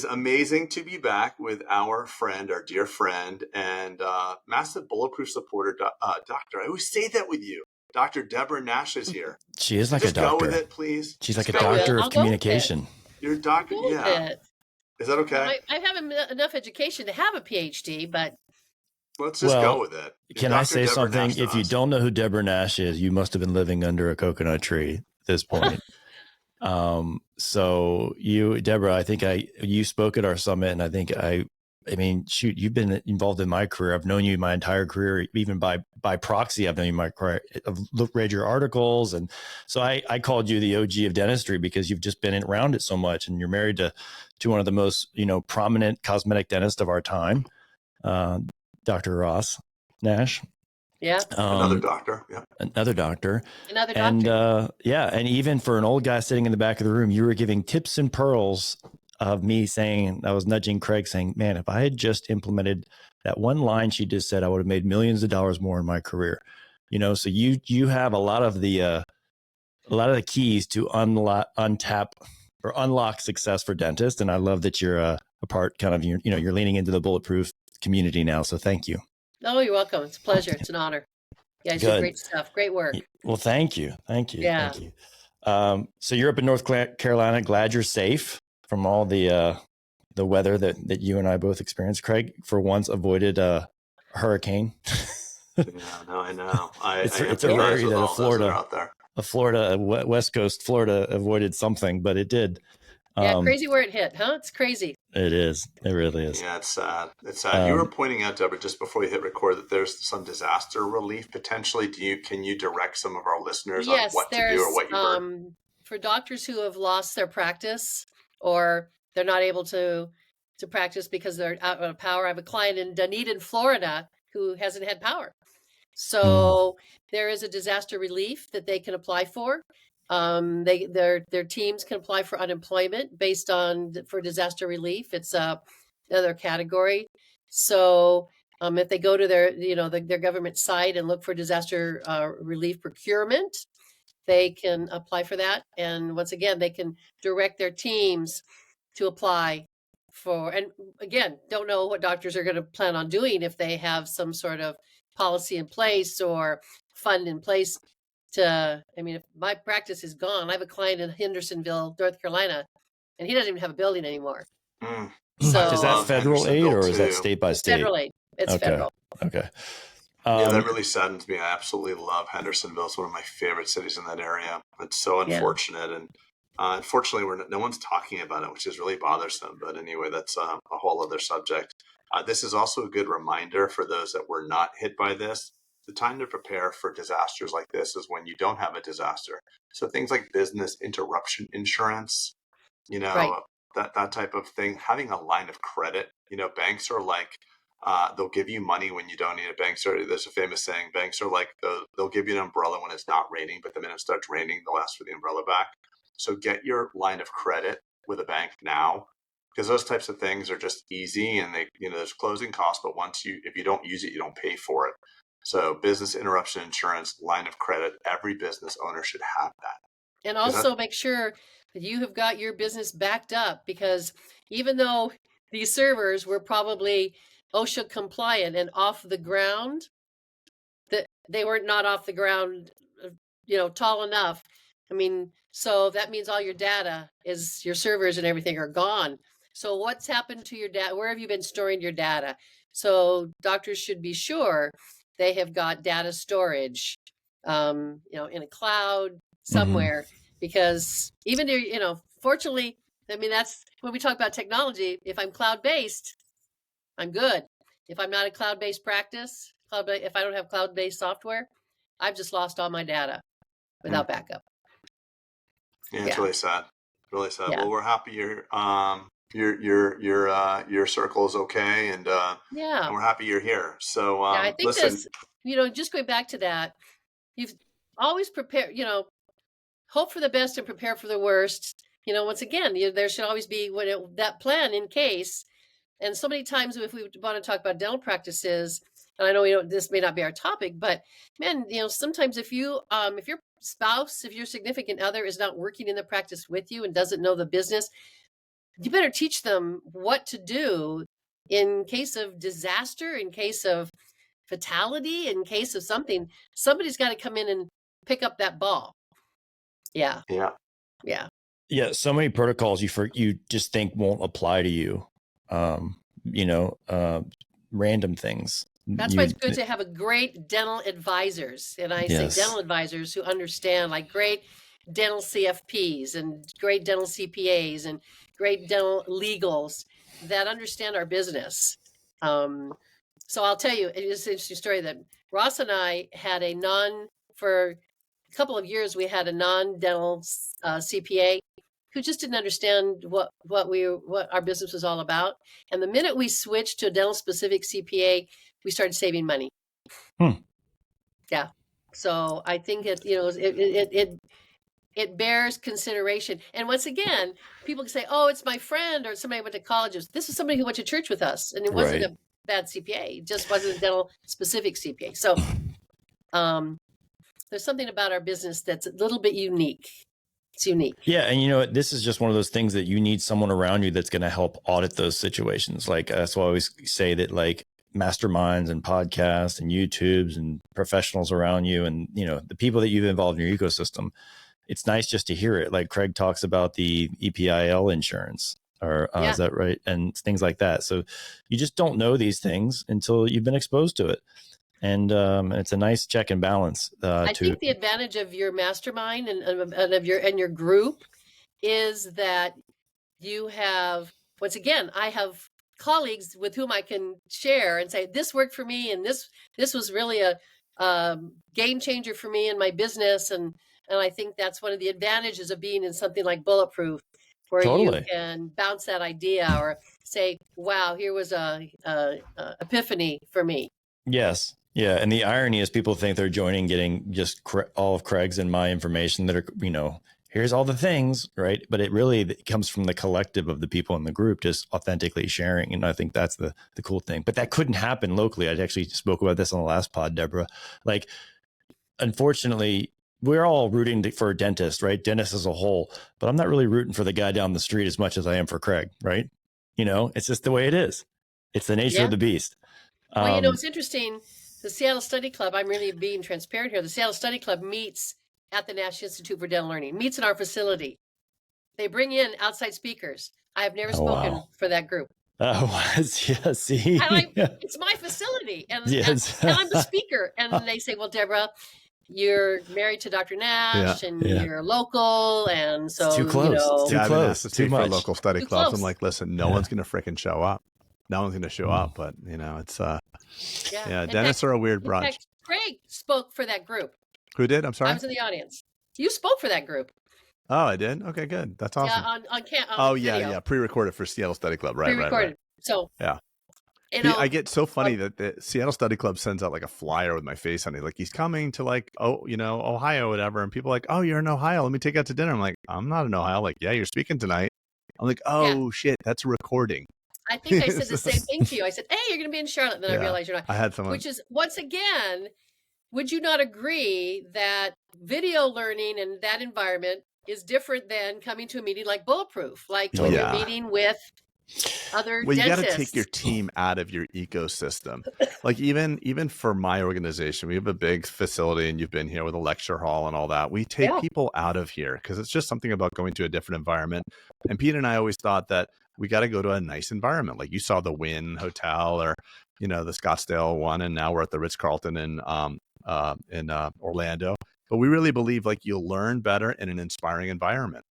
is amazing to be back with our dear friend, and massive Bulletproof supporter, doctor. I always say that with you. Dr. Debra Nash is here. She is like just a doctor. Go with it, please. She's just like a doctor of communication. You're a doctor, yeah. Is that okay? I have enough education to have a PhD, but let's just go with it. Can I say something? If you don't know who Debra Nash is, you must have been living under a coconut tree at this point. So you, Debra, I think you spoke at our summit, and I mean, shoot, you've been involved in my career. I've known you my entire career, even by proxy. I've known you my career. I've read your articles. And so I called you the OG of dentistry because you've just been around it so much, and you're married to one of the most, prominent cosmetic dentists of our time, Dr. Ross Nash. Yeah. Another doctor. Yeah. Another doctor. And and even for an old guy sitting in the back of the room, you were giving tips and pearls of me saying, I was nudging Craig saying, man, if I had just implemented that one line she just said, I would have made millions of dollars more in my career. So you have a lot of the keys to unlock success for dentists. And I love that you're a part kind of, you're leaning into the Bulletproof community now. So thank you. Oh, you're welcome. It's a pleasure. It's an honor. Yeah, you do great stuff. Great work. Well, thank you. Yeah. Thank you. So you're up in North Carolina. Glad you're safe from all the weather that you and I both experienced. Craig, for once, avoided a hurricane. Yeah, no, I know. It's a rarity that a Florida, West Coast Florida avoided something, but it did. Yeah, crazy where it hit, huh? It's crazy. It is. It really is. Yeah, it's sad. It's sad. You were pointing out, Debra, just before you hit record, that there's some disaster relief potentially. Can you direct some of our listeners on what to do or what you heard? For doctors who have lost their practice or they're not able to practice because they're out of power. I have a client in Dunedin, Florida, who hasn't had power. So there is a disaster relief that they can apply for. Their teams can apply for unemployment for disaster relief. It's another category. So if they go to their government site and look for disaster relief procurement, they can apply for that. And once again, they can direct their teams to apply for, and again, don't know what doctors are going to plan on doing if they have some sort of policy in place or fund in place if my practice is gone, I have a client in Hendersonville, North Carolina, and he doesn't even have a building anymore. So is that federal aid or is that state by state? Federal aid. It's federal. Okay. That really saddens me. I absolutely love Hendersonville. It's one of my favorite cities in that area. It's so unfortunate. And unfortunately, no one's talking about it, which is really bothersome. But anyway, that's a whole other subject. This is also a good reminder for those that were not hit by this. The time to prepare for disasters like this is when you don't have a disaster. So things like business interruption insurance, that type of thing, having a line of credit, banks are like, they'll give you money when you don't need it. There's a famous saying, banks are like, they'll give you an umbrella when it's not raining, but the minute it starts raining, they'll ask for the umbrella back. So get your line of credit with a bank now, because those types of things are just easy and there's closing costs, but if you don't use it, you don't pay for it. So business interruption insurance, line of credit, every business owner should have that. And also make sure that you have got your business backed up, because even though these servers were probably OSHA compliant and off the ground, that they were not off the ground, tall enough. So that means all your data your servers and everything are gone. So what's happened to your data? Where have you been storing your data? So doctors should be sure they have got data storage, in a cloud somewhere, because even, fortunately, that's when we talk about technology. If I'm cloud-based, I'm good. If I'm not a cloud-based practice, if I don't have cloud-based software, I've just lost all my data without backup. Yeah, it's really sad. Really sad. Yeah. Well, we're happy your circle is okay, and we're happy you're here. So I think listen, just going back to that, you've always prepared, hope for the best and prepare for the worst. Once again, there should always be that plan in case. And so many times, if we want to talk about dental practices, and I know this may not be our topic, but man, sometimes if your spouse, if your significant other is not working in the practice with you and doesn't know the business, you better teach them what to do in case of disaster, in case of fatality, in case of something. Somebody's got to come in and pick up that ball. Yeah. Yeah. Yeah. Yeah. So many protocols you just think won't apply to you. Random things. That's why it's good to have a great dental advisors. And I say dental advisors who understand, like great dental CFPs and great dental CPAs and great dental legals that understand our business. So I'll tell you, it is an interesting story that Ross and I had for a couple of years, we had a non-dental CPA who just didn't understand what our business was all about. And the minute we switched to a dental specific CPA, we started saving money. Yeah. So I think it bears consideration. And once again, people can say, oh, it's my friend or somebody I went to college with. This is somebody who went to church with us, and it wasn't a bad CPA. It just wasn't a dental specific CPA. So there's something about our business that's a little bit unique. It's unique. Yeah. And this is just one of those things that you need someone around you that's going to help audit those situations. Like that's why I always say that, like, masterminds and podcasts and YouTubes and professionals around you and, the people that you've involved in your ecosystem, it's nice just to hear it. Like Craig talks about the EPIL insurance is that right? And things like that. So you just don't know these things until you've been exposed to it. And it's a nice check and balance. I think the advantage of your mastermind and of your group is that you have, once again, I have colleagues with whom I can share and say, this worked for me. And this was really a game changer for me in my business. And I think that's one of the advantages of being in something like Bulletproof, where you can bounce that idea or say, wow, here was a epiphany for me. Yes. Yeah. And the irony is people think they're joining, getting just all of Craig's and my information that are, here's all the things, right? But it comes from the collective of the people in the group just authentically sharing. And I think that's the cool thing. But that couldn't happen locally. I actually spoke about this on the last pod, Debra. Like, unfortunately, we're all rooting for a dentist, right? Dentists as a whole. But I'm not really rooting for the guy down the street as much as I am for Craig, right? It's just the way it is. It's the nature of the beast. Well, it's interesting. The Seattle Study Club, I'm really being transparent here. The Seattle Study Club meets at the Nash Institute for Dental Learning, meets in our facility. They bring in outside speakers. I have never spoken for that group. Oh, yeah, see? It's my facility, and I'm the speaker. And they say, well, Debra, you're married to Dr. Nash, and you're local, and so, it's too close. It's too close. It's too much. For local study clubs. I'm like, listen, no one's going to freaking show up. No one's going to show up, but, it's, dentists are a weird bunch. In fact, Craig spoke for that group. Who did? I'm sorry? I was in the audience. You spoke for that group. Oh, I did? Okay, good. That's awesome. Yeah, on video. Pre-recorded for Seattle Study Club. Right. Pre-recorded. So, yeah. I get so funny that the Seattle Study Club sends out like a flyer with my face on it. Like, he's coming to Ohio, whatever. And people are like, oh, you're in Ohio. Let me take you out to dinner. I'm like, I'm not in Ohio. Like, yeah, you're speaking tonight. I'm like, shit, that's a recording. I think I said the same thing to you. I said, hey, you're going to be in Charlotte. And then I realized you're not. I had someone. Which is, once again, would you not agree that video learning and that environment is different than coming to a meeting like Bulletproof? Like when you're meeting with other dentists. You got to take your team out of your ecosystem. Like even for my organization, we have a big facility, and you've been here with a lecture hall and all that. We take people out of here because it's just something about going to a different environment. And Pete and I always thought that we got to go to a nice environment. Like you saw the Wynn Hotel or, the Scottsdale one. And now we're at the Ritz-Carlton in Orlando. But we really believe like you'll learn better in an inspiring environment.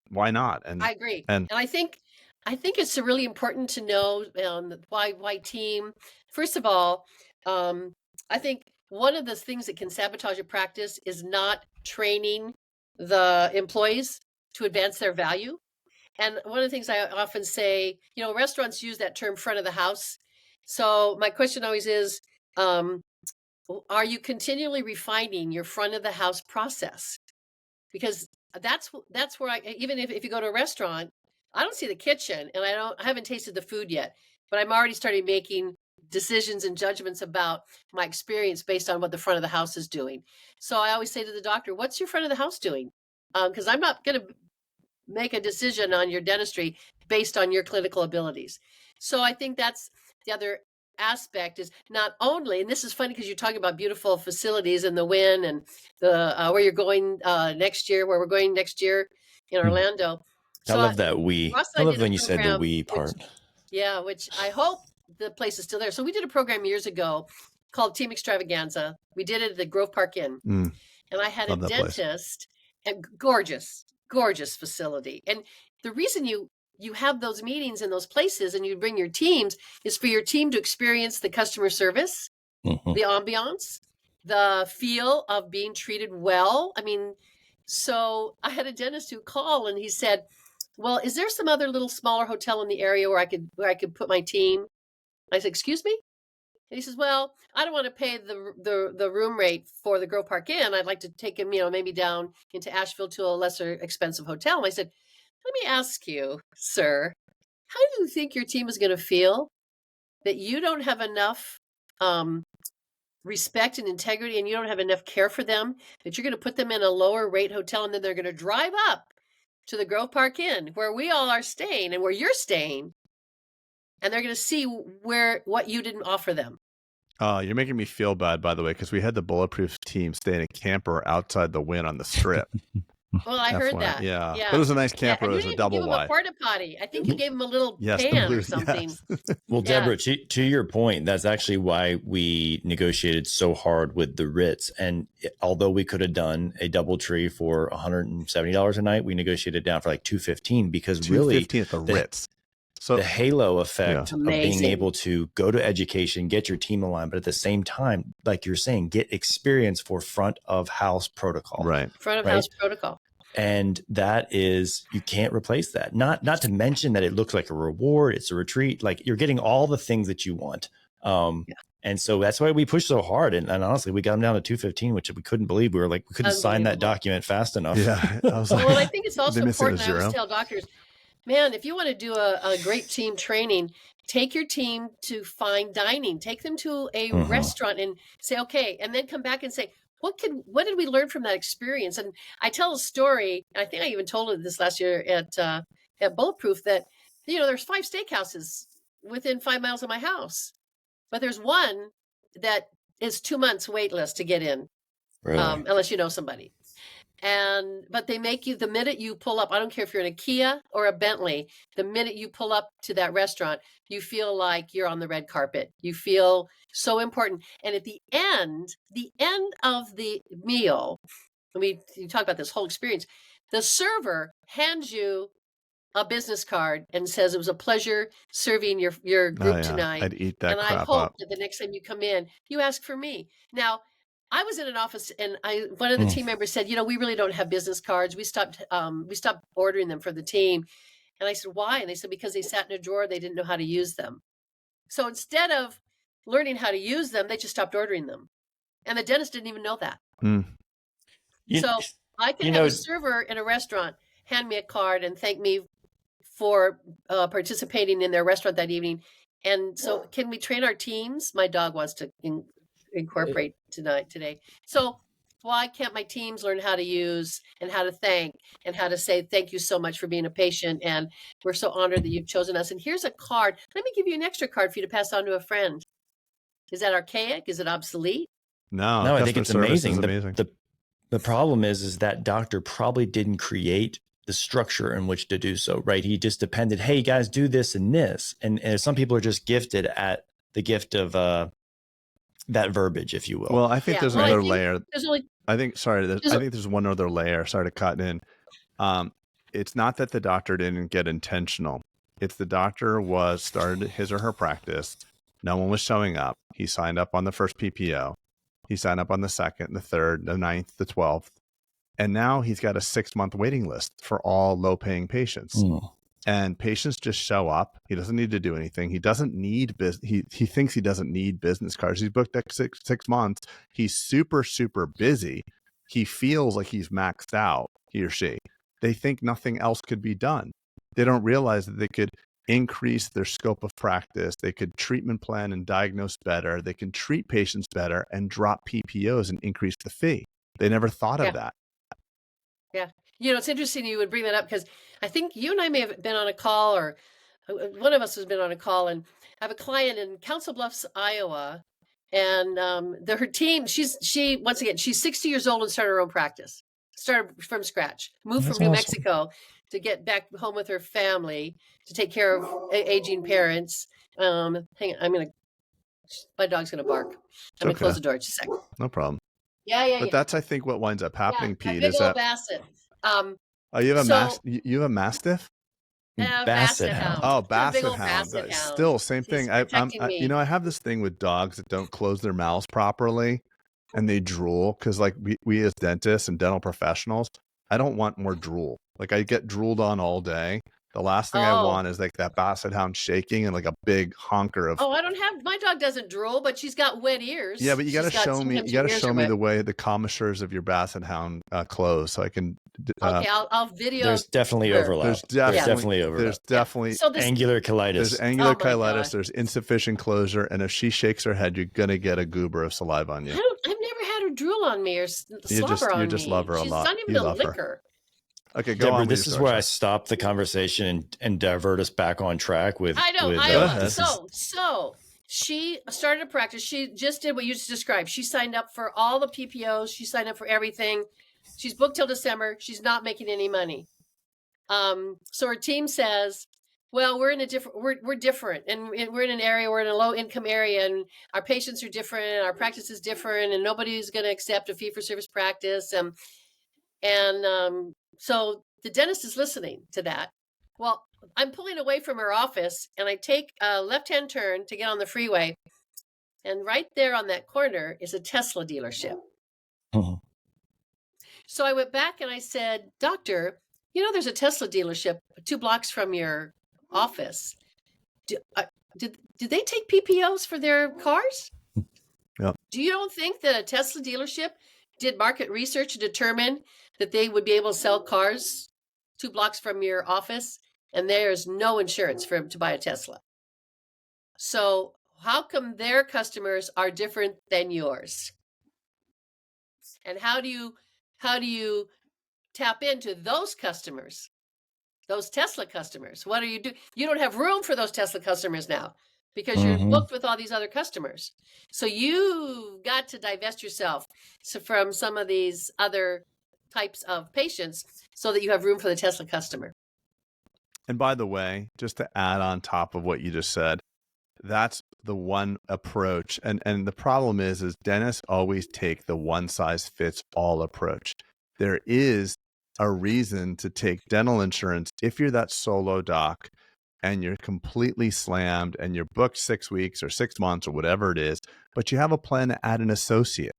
Why not? And I agree. And I think it's really important to know why team. First of all, I think one of the things that can sabotage a practice is not training the employees to advance their value. And one of the things I often say, restaurants use that term front of the house. So my question always is, are you continually refining your front of the house process? Because that's where even if you go to a restaurant, I don't see the kitchen and I haven't tasted the food yet, but I'm already starting making decisions and judgments about my experience based on what the front of the house is doing. So I always say to the doctor, what's your front of the house doing? Because I'm not going to make a decision on your dentistry based on your clinical abilities. So I think that's the other aspect, is not only, and this is funny because you're talking about beautiful facilities and the win and the where you're going next year, where we're going next year in Orlando. I love that we. Ross I and love did a when you said the program, we part. which I hope the place is still there. So we did a program years ago called Team Extravaganza. We did it at the Grove Park Inn, and I had a dentist, and gorgeous facility. And the reason you have those meetings in those places and you bring your teams is for your team to experience the customer service, the ambiance, the feel of being treated well. I mean, so I had a dentist who called and he said, well, is there some other little smaller hotel in the area where I could put my team? I said, excuse me? And he says, well, I don't want to pay the room rate for the Grove Park Inn. I'd like to take him, maybe down into Asheville to a lesser expensive hotel. And I said, let me ask you, sir, how do you think your team is going to feel that you don't have enough respect and integrity, and you don't have enough care for them, that you're going to put them in a lower rate hotel, and then they're going to drive up to the Grove Park Inn where we all are staying and where you're staying, and they're going to see what you didn't offer them. You're making me feel bad, by the way, because we had the Bulletproof team stay in a camper outside the Wynn on the Strip. Well, I heard that. Yeah. But it was a nice camper. It was a double wide. A porta potty. I think you gave him a little pan or something. Yes. Well, Debra, to your point, that's actually why we negotiated so hard with the Ritz. And although we could have done a double tree for $170 a night, we negotiated down for like $215, because really $215 at the Ritz. So the halo effect of being able to go to education, get your team aligned, but at the same time, like you're saying, get experience for front of house protocol. Right. Front of house protocol. And that is, you can't replace that. Not to mention that it looks like a reward. It's a retreat. Like, you're getting all the things that you want. And so that's why we pushed so hard. And honestly, we got them down to $215, which we couldn't believe. We were like, we couldn't sign that document fast enough. Yeah. I was like, well, I think it's also important. I always tell doctors, man, if you want to do a great team training, take your team to fine dining, take them to a restaurant and say, okay, and then come back and say, what did we learn from that experience? And I tell a story, I think I even told it this last year at Bulletproof, that, there's 5 steakhouses within 5 miles of my house, but there's one that is 2 months wait list to get in, unless you know somebody. But they make you, the minute you pull up, I don't care if you're in a Kia or a Bentley, the minute you pull up to that restaurant, you feel like you're on the red carpet. You feel so important. And at the end of the meal, you talk about this whole experience, the server hands you a business card and says, it was a pleasure serving your group tonight. I'd eat that and crap I hope up. that the next time you come in, you ask for me. Now, I was in an office and one of the team members said, we really don't have business cards. We stopped ordering them for the team. And I said, why? And they said, because they sat in a drawer. They didn't know how to use them. So instead of learning how to use them, they just stopped ordering them. And the dentist didn't even know that. So I can have a server in a restaurant hand me a card and thank me for participating in their restaurant that evening. And so can we train our teams? My dog wants to incorporate today. So why can't my teams learn how to use and how to thank and how to say, thank you so much for being a patient. And we're so honored that you've chosen us. And here's a card. Let me give you an extra card for you to pass on to a friend. Is that archaic? Is it obsolete? No, I think it's amazing. The problem is that doctor probably didn't create the structure in which to do so, right? He just depended, hey, guys, do this and this. And some people are just gifted at the gift of that verbiage, if you will. Well, I think there's another layer. I think there's one other layer. Sorry to cut in. It's not that the doctor didn't get intentional. It's the doctor started his or her practice. No one was showing up. He signed up on the first PPO. He signed up on the 2nd, the 3rd, the 9th, the 12th. And now he's got a 6-month waiting list for all low-paying patients. And patients just show up. He doesn't need to do anything. He doesn't need he thinks he doesn't need business cards. He's booked that 6 months. He's super, super busy. He feels like he's maxed out, he or she. They think nothing else could be done. They don't realize that they could increase their scope of practice. They could treatment plan and diagnose better. They can treat patients better and drop PPOs and increase the fee. They never thought of that. Yeah. It's interesting you would bring that up because I think you and I may have been on a call, or one of us has been on a call, and I have a client in Council Bluffs, Iowa, and her team, once again, she's 60 years old and started her own practice, started from scratch, moved from New Mexico to get back home with her family to take care of aging parents. Hang on, my dog's gonna bark. I'm gonna close the door just a second. No problem. Yeah. But that's, I think, what winds up happening, Pete, is that Basset. you have a Mastiff? Basset Hound. Oh, Basset Hound. Still, same thing. I have this thing with dogs that don't close their mouths properly and they drool because, like, we as dentists and dental professionals, I don't want more drool. Like, I get drooled on all day. The last thing I want is like that Basset Hound shaking and like a big honker of. Oh, my dog doesn't drool, but she's got wet ears. Yeah, but you got to show me. You got to show me the way the commissures of your Basset Hound close, so I can. Okay, I'll video. There's definitely overlap. There's definitely overlap. There's definitely angular colitis. There's angular colitis. There's insufficient closure, and if she shakes her head, you're gonna get a goober of saliva on you. I've never had her drool on me or slobber on me. You just love her a lot. She's not even a licker. Okay, go Deborah, on. This is where I stop the conversation and divert us back on track with. I know. So she started a practice. She just did what you just described. She signed up for all the PPOs. She signed up for everything. She's booked till December. She's not making any money. So her team says, well, we're different, and we're in an area, we're in a low income area, and our patients are different, and our practice is different, and nobody's going to accept a fee for service practice. So the dentist is listening to that. Well, I'm pulling away from her office and I take a left-hand turn to get on the freeway. And right there on that corner is a Tesla dealership. Uh-huh. So I went back and I said, Doctor, there's a Tesla dealership 2 blocks from your office. Did they take PPOs for their cars? Yep. Do you don't think that a Tesla dealership did market research to determine that they would be able to sell cars 2 blocks from your office, and there's no insurance for them to buy a Tesla? So how come their customers are different than yours? And how do you tap into those customers, those Tesla customers? What do you do? You don't have room for those Tesla customers now because you're booked with all these other customers. So you've got to divest yourself from some of these other types of patients so that you have room for the Tesla customer. And by the way, just to add on top of what you just said, that's the one approach. And the problem is dentists always take the one size fits all approach. There is a reason to take dental insurance if you're that solo doc and you're completely slammed and you're booked 6 weeks or 6 months or whatever it is, but you have a plan to add an associate.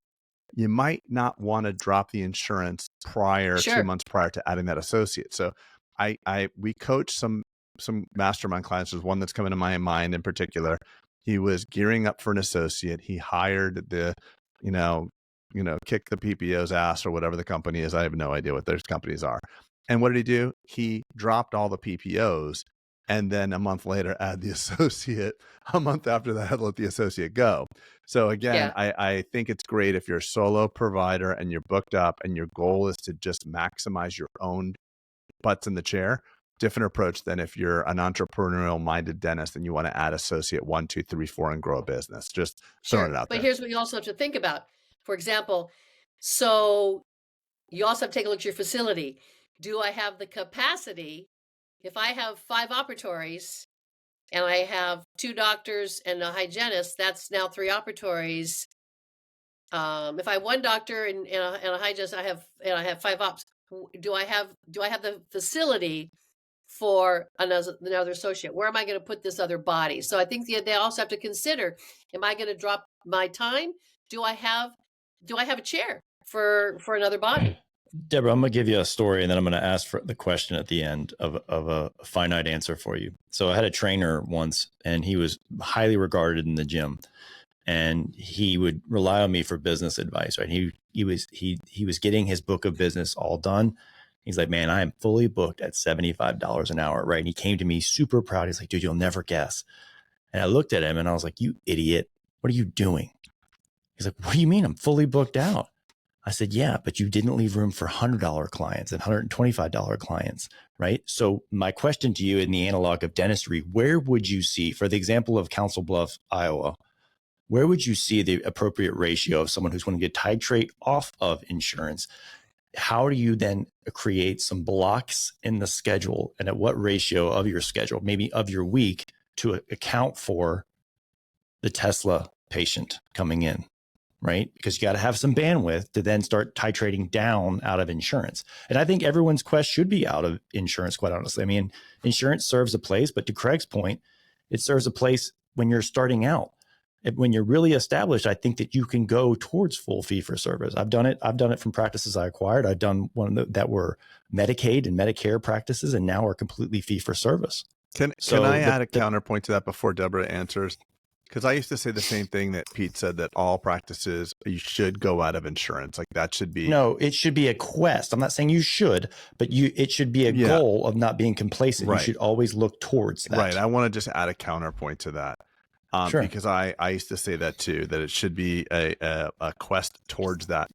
You might not want to drop the insurance 2 months prior to adding that associate. So we coach some mastermind clients. There's one that's coming to my mind in particular. He was gearing up for an associate. He hired the, kick the PPO's ass or whatever the company is. I have no idea what those companies are. And what did he do? He dropped all the PPOs and then a month later add the associate. A month after that, let the associate go. So again, I think it's great if you're a solo provider and you're booked up and your goal is to just maximize your own butts in the chair. Different approach than if you're an entrepreneurial minded dentist and you want to add associate 1, 2, 3, 4 and grow a business. Just throwing it out there. But here's what you also have to think about. For example, so you also have to take a look at your facility. Do I have the capacity? If I have 5 operatories and I have 2 doctors and a hygienist, that's now 3 operatories. If I have 1 doctor and a hygienist, I have 5 ops. Do I have the facility for another associate? Where am I going to put this other body? So I think they also have to consider, am I going to drop my time? Do I have a chair for another body? Debra, I'm going to give you a story and then I'm going to ask for the question at the end of a finite answer for you. So I had a trainer once and he was highly regarded in the gym and he would rely on me for business advice, right? He was getting his book of business all done. He's like, man, I am fully booked at $75 an hour, right? And he came to me super proud. He's like, dude, you'll never guess. And I looked at him and I was like, you idiot, what are you doing? He's like, what do you mean? I'm fully booked out. I said, yeah, but you didn't leave room for $100 clients and $125 clients, right? So my question to you in the analog of dentistry, where would you see, for the example of Council Bluffs, Iowa, where would you see the appropriate ratio of someone who's going to get titrate off of insurance? How do you then create some blocks in the schedule, and at what ratio of your schedule, maybe of your week, to account for the Tesla patient coming in? Right? Because you got to have some bandwidth to then start titrating down out of insurance. And I think everyone's quest should be out of insurance, quite honestly. I mean, insurance serves a place, but to Craig's point, it serves a place when you're starting out. When you're really established, I think that you can go towards full fee for service. I've done it from practices I acquired. I've done one that were Medicaid and Medicare practices and now are completely fee for service. Can I add a counterpoint to that before Debra answers? Because I used to say the same thing that Pete said, that all practices, you should go out of insurance. Like that should be. No, it should be a quest. I'm not saying you should, but it should be a goal of not being complacent. Right. You should always look towards that. Right. I want to just add a counterpoint to that. Sure. Because I used to say that too, that it should be a quest towards that.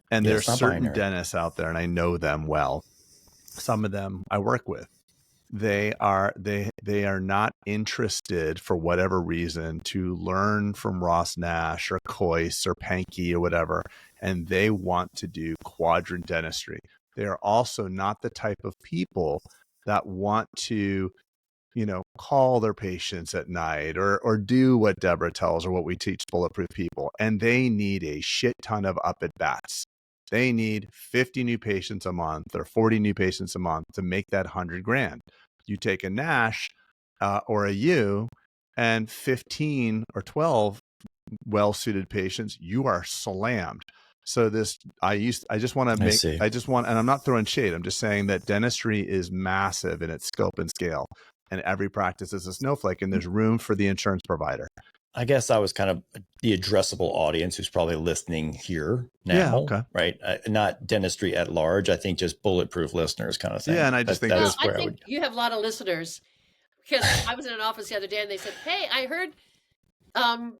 And there's certain dentists out there, and I know them well. Some of them I work with. They are not interested, for whatever reason, to learn from Ross Nash or Coyce or Pankey or whatever, and they want to do quadrant dentistry. They are also not the type of people that want to, call their patients at night or do what Debra tells or what we teach Bulletproof people. And they need a shit ton of up at bats. They need 50 new patients a month or 40 new patients a month to make that $100,000. You take a Nash or a U and 15 or 12 well-suited patients, you are slammed. So I just want to make, and I'm not throwing shade. I'm just saying that dentistry is massive in its scope and scale, and every practice is a snowflake, and there's room for the insurance provider. I guess I was kind of the addressable audience who's probably listening here now, right? Not dentistry at large. I think just Bulletproof listeners kind of thing. Yeah, and I just think I think you have a lot of listeners, because I was in an office the other day and they said, "Hey, I heard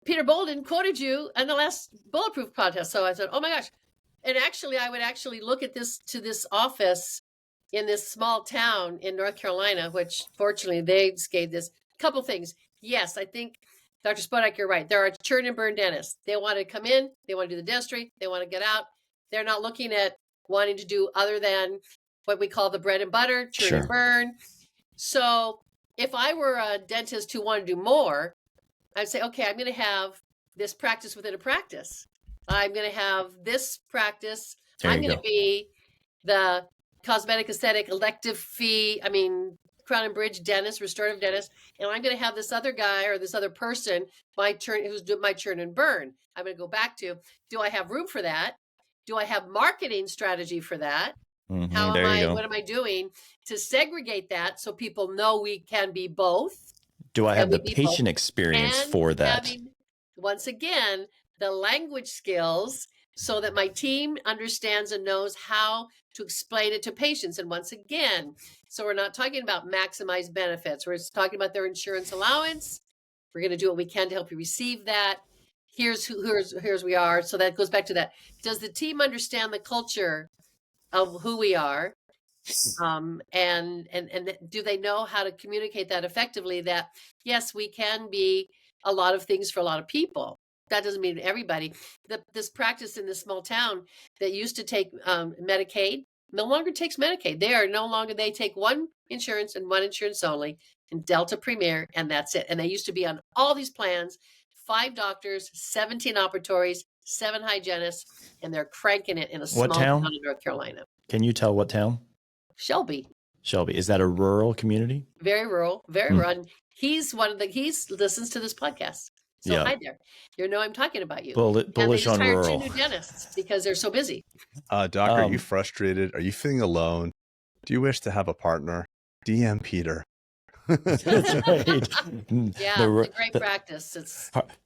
Peter Boulden quoted you in the last Bulletproof podcast." So I said, "Oh my gosh!" And actually, I would actually look at this office in this small town in North Carolina, which fortunately they gave this couple things. Yes, I think. Dr. Spodak, you're right. There are churn and burn dentists. They want to come in. They want to do the dentistry. They want to get out. They're not looking at wanting to do other than what we call the bread and butter, churn and burn. So if I were a dentist who wanted to do more, I'd say, okay, I'm going to have this practice within a practice. I'm going to have this practice. I'm going to be the cosmetic, aesthetic, elective fee. Crown and Bridge dentist, restorative dentist, and I'm going to have this other guy or this other person, who's doing my churn and burn. I'm going to go back to, do I have room for that? Do I have marketing strategy for that? Mm-hmm, what am I doing to segregate that so people know we can be both? Do I have the patient experience for that? Once again, the language skills so that my team understands and knows how to explain it to patients. And once again, so we're not talking about maximized benefits. We're just talking about their insurance allowance. We're going to do what we can to help you receive that. Here's we are. So that goes back to that. Does the team understand the culture of who we are? And do they know how to communicate that effectively? That yes, we can be a lot of things for a lot of people. That doesn't mean everybody. This practice in this small town that used to take Medicaid no longer takes Medicaid. They take one insurance and one insurance only, and Delta Premier, and that's it. And they used to be on all these plans, 5 doctors, 17 operatories, 7 hygienists, and they're cranking it in a small town in North Carolina. Can you tell what town? Shelby. Is that a rural community? Very rural, very rural. He listens to this podcast. So hi there. You know I'm talking about you. Bullish on rural. They just hired 2 new dentists because they're so busy. Doc, are you frustrated? Are you feeling alone? Do you wish to have a partner? DM Peter. That's right. Yeah, it's a great practice.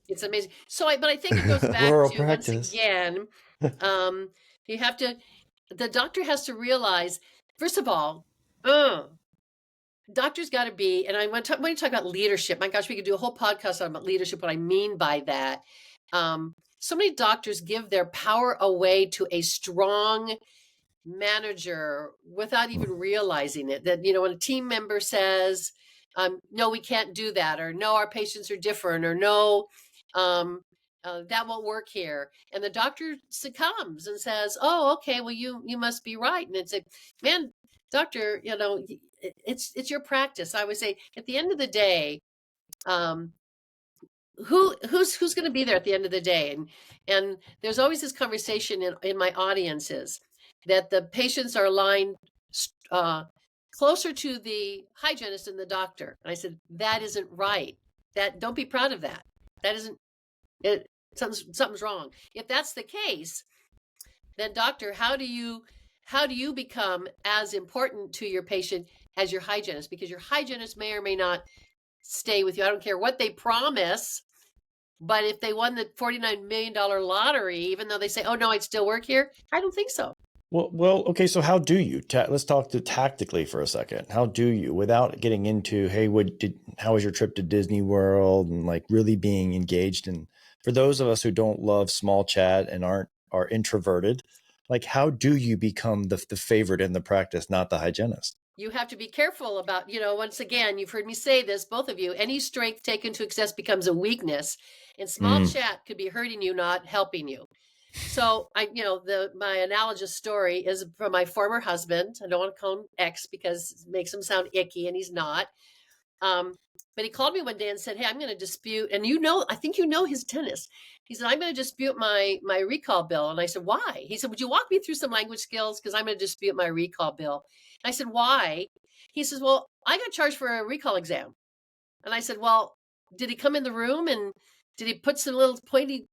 It's amazing. But I think it goes back to practice. Once again, the doctor has to realize, first of all, doctors got to be, and when you talk about leadership, my gosh, we could do a whole podcast about leadership, what I mean by that. so many doctors give their power away to a strong manager without even realizing it. That, when a team member says, no, we can't do that, or no, our patients are different, or no, that won't work here. And the doctor succumbs and says, oh, okay, well, you must be right. And it's like, man, doctor, it's your practice. I would say at the end of the day, who's going to be there at the end of the day? And there's always this conversation in my audiences that the patients are aligned closer to the hygienist than the doctor. And I said, that isn't right. Don't be proud of that. That isn't it. Something's wrong. If that's the case, then doctor, how do you become as important to your patient as your hygienist? Because your hygienist may or may not stay with you. I don't care what they promise, but if they won the $49 million lottery, even though they say, oh no, I'd still work here, I don't think so. Well, okay. So how do you, let's talk tactically for a second. How do you, without getting into, hey, how was your trip to Disney World, and like really being engaged? And for those of us who don't love small chat and are introverted, like how do you become the favorite in the practice, not the hygienist? You have to be careful about, once again, you've heard me say this, both of you, any strength taken to excess becomes a weakness, and small chat could be hurting you, not helping you. So my analogous story is from my former husband. I don't want to call him ex because it makes him sound icky, and he's not. But he called me one day and said, hey, I'm going to dispute, and I think his tennis. He said, I'm going to dispute my recall bill. And I said, why? He said, would you walk me through some language skills? Because I'm going to dispute my recall bill. And I said, why? He says, well, I got charged for a recall exam. And I said, well, did he come in the room and did he put some little pointy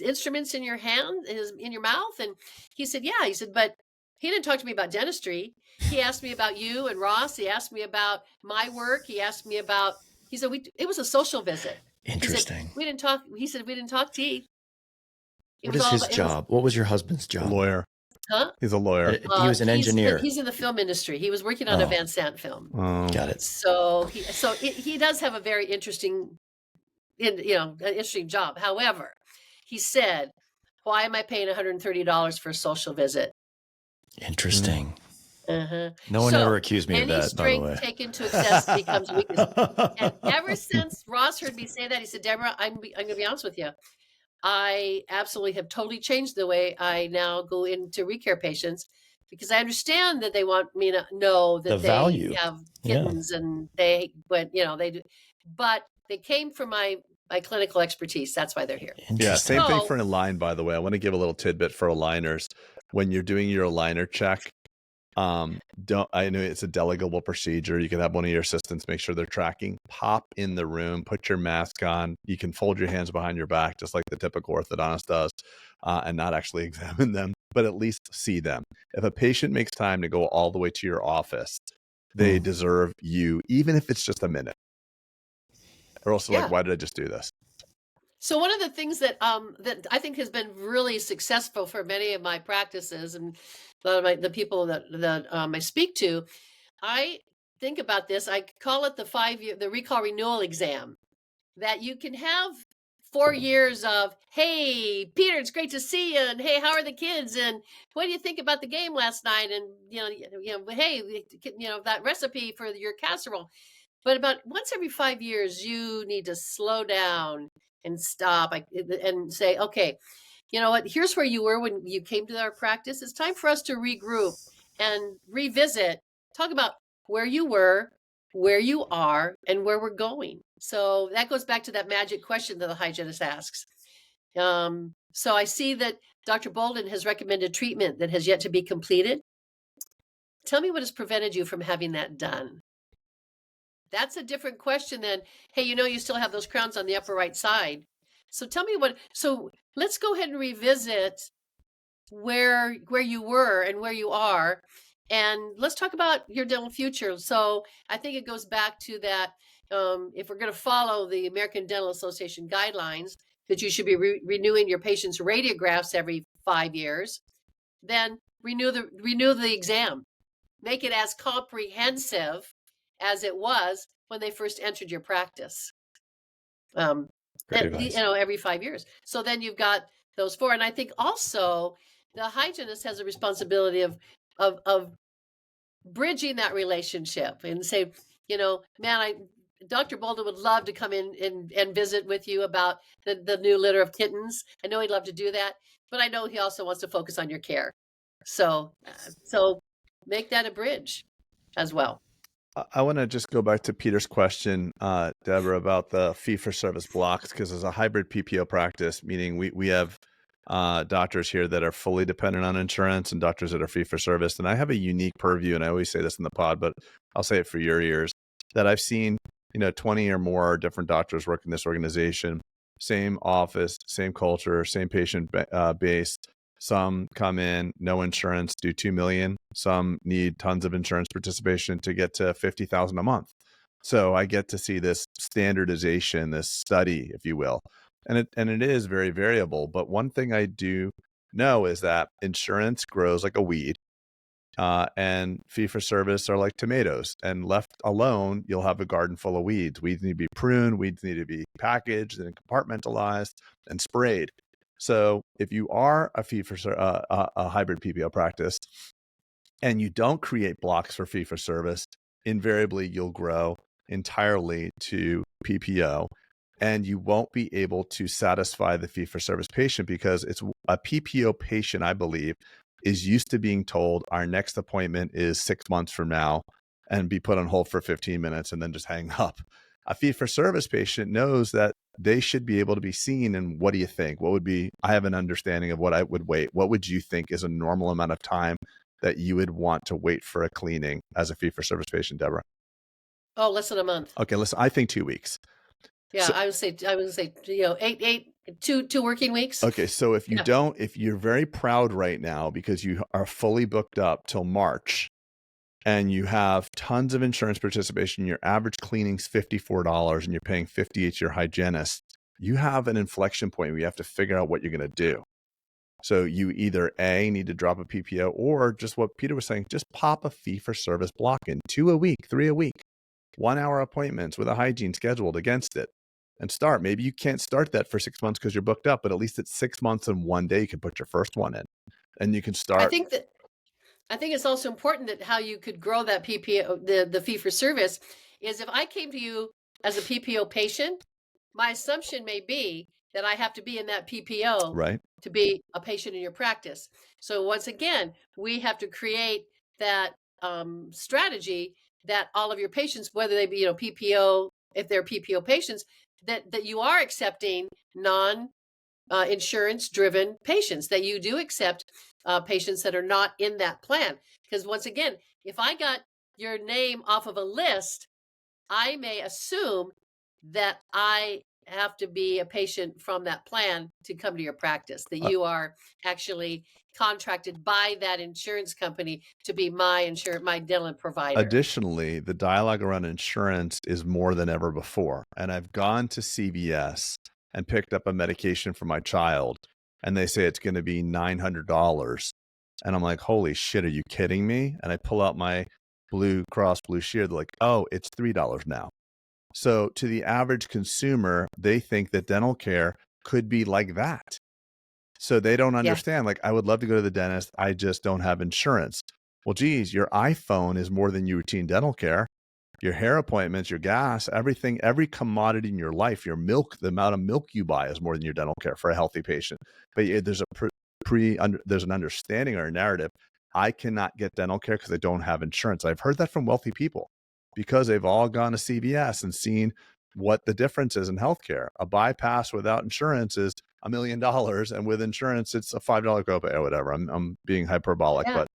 instruments in your hand, in your mouth? And he said, yeah. He said, but he didn't talk to me about dentistry. He asked me about you and Ross. He asked me about my work. He said, it was a social visit. Interesting. He said, we didn't talk teeth. What is his job? What was your husband's job? A lawyer. Huh? He's a lawyer. He was an engineer. He's in the film industry. He was working on a Van Sant film. Got it. So he does have a very interesting, an interesting job. However, he said, why am I paying $130 for a social visit? Interesting. Uh-huh. No one ever accused me of that, by the way. Any strength taken to excess becomes weakness. And ever since Ross heard me say that, he said, Debra, I'm going to be honest with you. I absolutely have totally changed the way I now go into recare patients, because I understand that they want me to know that they have kittens and they went, they do, but they came from my clinical expertise. That's why they're here. Yeah. Same thing for an align, by the way. I want to give a little tidbit for aligners. When you're doing your aligner check, I know it's a delegable procedure. You can have one of your assistants make sure they're tracking. Pop in the room, put your mask on. You can fold your hands behind your back, just like the typical orthodontist does, and not actually examine them, but at least see them. If a patient makes time to go all the way to your office, they deserve you, even if it's just a minute. Or also like, why did I just do this? So one of the things that I think has been really successful for many of my practices and the people that I speak to, I think about this. I call it the recall renewal exam. That you can have 4 years of, hey, Peter, it's great to see you, and hey, how are the kids, and what do you think about the game last night, and hey, that recipe for your casserole. But about once every 5 years, you need to slow down and stop and say, okay, you know what, here's where you were when you came to our practice. It's time for us to regroup and revisit, talk about where you were, where you are, and where we're going. So that goes back to that magic question that the hygienist asks. So I see that Dr. Boulden has recommended treatment that has yet to be completed. Tell me what has prevented you from having that done. That's a different question than, hey, you still have those crowns on the upper right side. So tell me so let's go ahead and revisit where you were and where you are. And let's talk about your dental future. So I think it goes back to that, if we're going to follow the American Dental Association guidelines, that you should be renewing your patient's radiographs every 5 years, then renew the exam. Make it as comprehensive as it was when they first entered your practice. Every 5 years. So then you've got those four. And I think also the hygienist has a responsibility of bridging that relationship and say, man, Dr. Boulden would love to come in and visit with you about the new litter of kittens. I know he'd love to do that, but I know he also wants to focus on your care. So make that a bridge as well. I want to just go back to Peter's question, Deborah, about the fee-for-service blocks, because as a hybrid PPO practice, meaning we have doctors here that are fully dependent on insurance and doctors that are fee-for-service. And I have a unique purview, and I always say this in the pod, but I'll say it for your ears, that I've seen 20 or more different doctors work in this organization, same office, same culture, same patient base. Some come in, no insurance, do $2 million. Some need tons of insurance participation to get to $50,000 a month. So I get to see this standardization, this study, if you will. And it is very variable. But one thing I do know is that insurance grows like a weed, and fee-for-service are like tomatoes. And left alone, you'll have a garden full of weeds. Weeds need to be pruned. Weeds need to be packaged and compartmentalized and sprayed. So if you are a a hybrid PPO practice and you don't create blocks for fee-for-service, invariably you'll grow entirely to PPO, and you won't be able to satisfy the fee-for-service patient, because it's a PPO patient, I believe, is used to being told our next appointment is 6 months from now and be put on hold for 15 minutes and then just hang up. A fee-for-service patient knows that they should be able to be seen. And what do you think? I have an understanding of what I would wait. What would you think is a normal amount of time that you would want to wait for a cleaning as a fee-for-service patient, Deborah? Oh, less than a month. Okay, listen, I think 2 weeks. Yeah, so, I would say, 2 working weeks. Okay, so if if you're very proud right now because you are fully booked up till March, and you have tons of insurance participation, your average cleaning's $54 and you're paying $58 to your hygienist, you have an inflection point where you have to figure out what you're going to do. So you either need to drop a PPO, or just what Peter was saying, just pop a fee-for-service block in, 2 a week, 3 a week, 1 hour appointments with a hygiene scheduled against it, and start. Maybe you can't start that for 6 months because you're booked up, but at least it's 6 months and 1 day you can put your first one in, and you can start. I think it's also important that how you could grow that PPO, the fee for service, is if I came to you as a PPO patient, my assumption may be that I have to be in that PPO to be a patient in your practice. So once again, we have to create that strategy that all of your patients, whether they be PPO, if they're PPO patients, that you are accepting insurance driven patients, that you do accept patients that are not in that plan. Because once again, if I got your name off of a list, I may assume that I have to be a patient from that plan to come to your practice, that you are actually contracted by that insurance company to be my dental provider. Additionally, the dialogue around insurance is more than ever before. And I've gone to CVS and picked up a medication for my child, and they say it's going to be $900. And I'm like, holy shit, are you kidding me? And I pull out my Blue Cross Blue Shield. They're like, oh, it's $3 now. So to the average consumer, they think that dental care could be like that. So they don't understand. Like, I would love to go to the dentist, I just don't have insurance. Well, geez, your iPhone is more than your routine dental care. Your hair appointments, your gas, everything, every commodity in your life, your milk, the amount of milk you buy is more than your dental care for a healthy patient. But there's there's an understanding or a narrative. I cannot get dental care because I don't have insurance. I've heard that from wealthy people because they've all gone to CVS and seen what the difference is in healthcare. A bypass without insurance is $1 million, and with insurance, it's a $5 copay or whatever. I'm being hyperbolic, but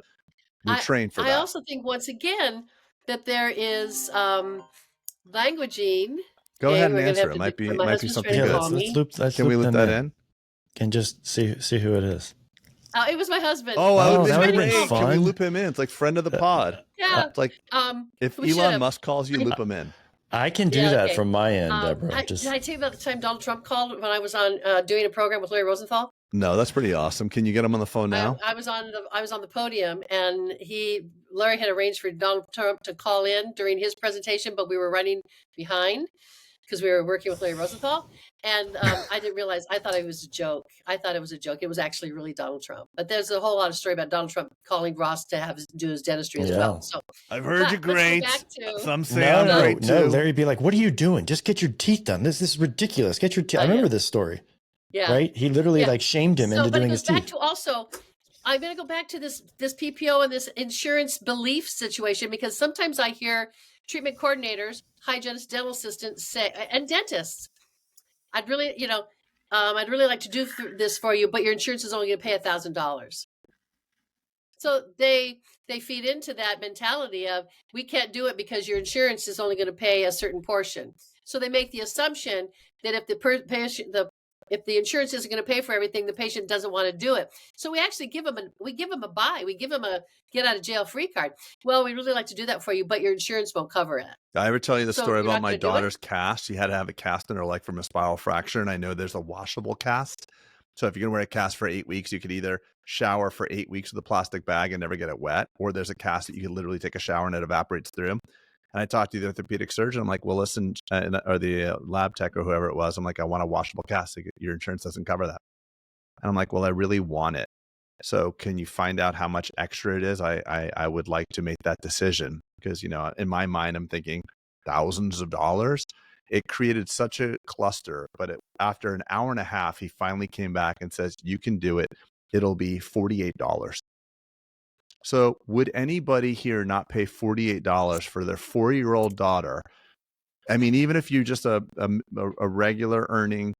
we're trained for that. I also think, once again, that there is languaging. Go ahead and answer. It might be something good. Can we loop that in? Can just see who it is. It was my husband. Oh, that would be fun. Can we loop him in? It's like friend of the pod. Yeah. It's like if Elon Musk calls you, loop him in. I can do that from my end, Deborah. Did I tell you about the time Donald Trump called when I was on doing a program with Larry Rosenthal? No, that's pretty awesome. Can you get him on the phone now? I was on the podium, and Larry had arranged for Donald Trump to call in during his presentation, but we were running behind. because we were working with Larry Rosenthal. And I didn't realize, I thought it was a joke. I thought it was a joke. It was actually really Donald Trump. But there's a whole lot of story about Donald Trump calling Ross to do his dentistry as well. So I've heard you're great. Some say no, I'm great too. No, Larry'd be like, what are you doing? Just get your teeth done. This is ridiculous. Get your teeth. I remember this story. Yeah. Right? He literally like shamed him into doing his teeth. Back to also, I'm going to go back to this PPO and this insurance belief situation, because sometimes I hear treatment coordinators, hygienists, dental assistants say, and dentists, I'd really like to do this for you, but your insurance is only going to pay $1,000. So they feed into that mentality of, we can't do it because your insurance is only going to pay a certain portion. So they make the assumption that if if the insurance isn't going to pay for everything, the patient doesn't want to do it. So we actually give them a buy. We give them a get out of jail free card. Well, we really like to do that for you, but your insurance won't cover it. Did I ever tell you the story about my daughter's cast? She had to have a cast in her leg from a spiral fracture. And I know there's a washable cast. So if you're going to wear a cast for 8 weeks, you could either shower for 8 weeks with a plastic bag and never get it wet, or there's a cast that you can literally take a shower and it evaporates through. And I talked to the orthopedic surgeon. I'm like, well, listen, or the lab tech or whoever it was. I'm like, I want a washable cast. Your insurance doesn't cover that. And I'm like, well, I really want it. So can you find out how much extra it is? I would like to make that decision, because, in my mind, I'm thinking thousands of dollars. It created such a cluster. But after an hour and a half, he finally came back and says, you can do it. It'll be $48. So would anybody here not pay $48 for their 4-year-old daughter? I mean, even if you're just a regular earning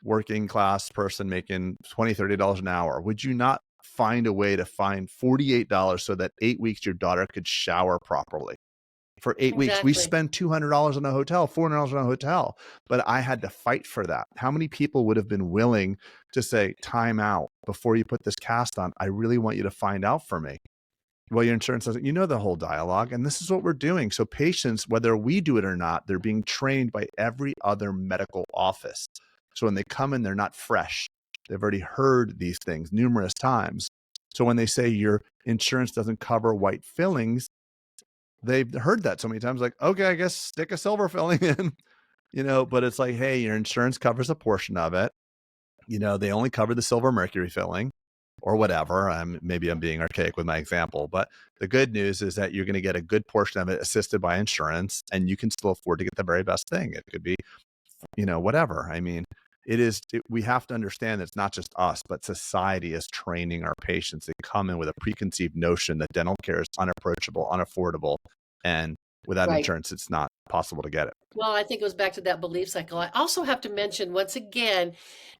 working class person making $20, $30 an hour, would you not find a way to find $48 so that 8 weeks your daughter could shower properly? For 8 weeks, we spend $200 on a hotel, $400 on a hotel, but I had to fight for that. How many people would have been willing to say, time out before you put this cast on? I really want you to find out for me. Well, your insurance doesn't, the whole dialogue, and this is what we're doing. So patients, whether we do it or not, they're being trained by every other medical office. So when they come in, they're not fresh. They've already heard these things numerous times. So when they say your insurance doesn't cover white fillings, they've heard that so many times, like, okay, I guess stick a silver filling in, but it's like, hey, your insurance covers a portion of it. They only cover the silver mercury filling or whatever. Maybe I'm being archaic with my example, but the good news is that you're going to get a good portion of it assisted by insurance, and you can still afford to get the very best thing. It could be, whatever. I mean, we have to understand that it's not just us, but society is training our patients. They come in with a preconceived notion that dental care is unapproachable, unaffordable, and without insurance, it's not possible to get it. Well, I think it goes back to that belief cycle. I also have to mention, once again,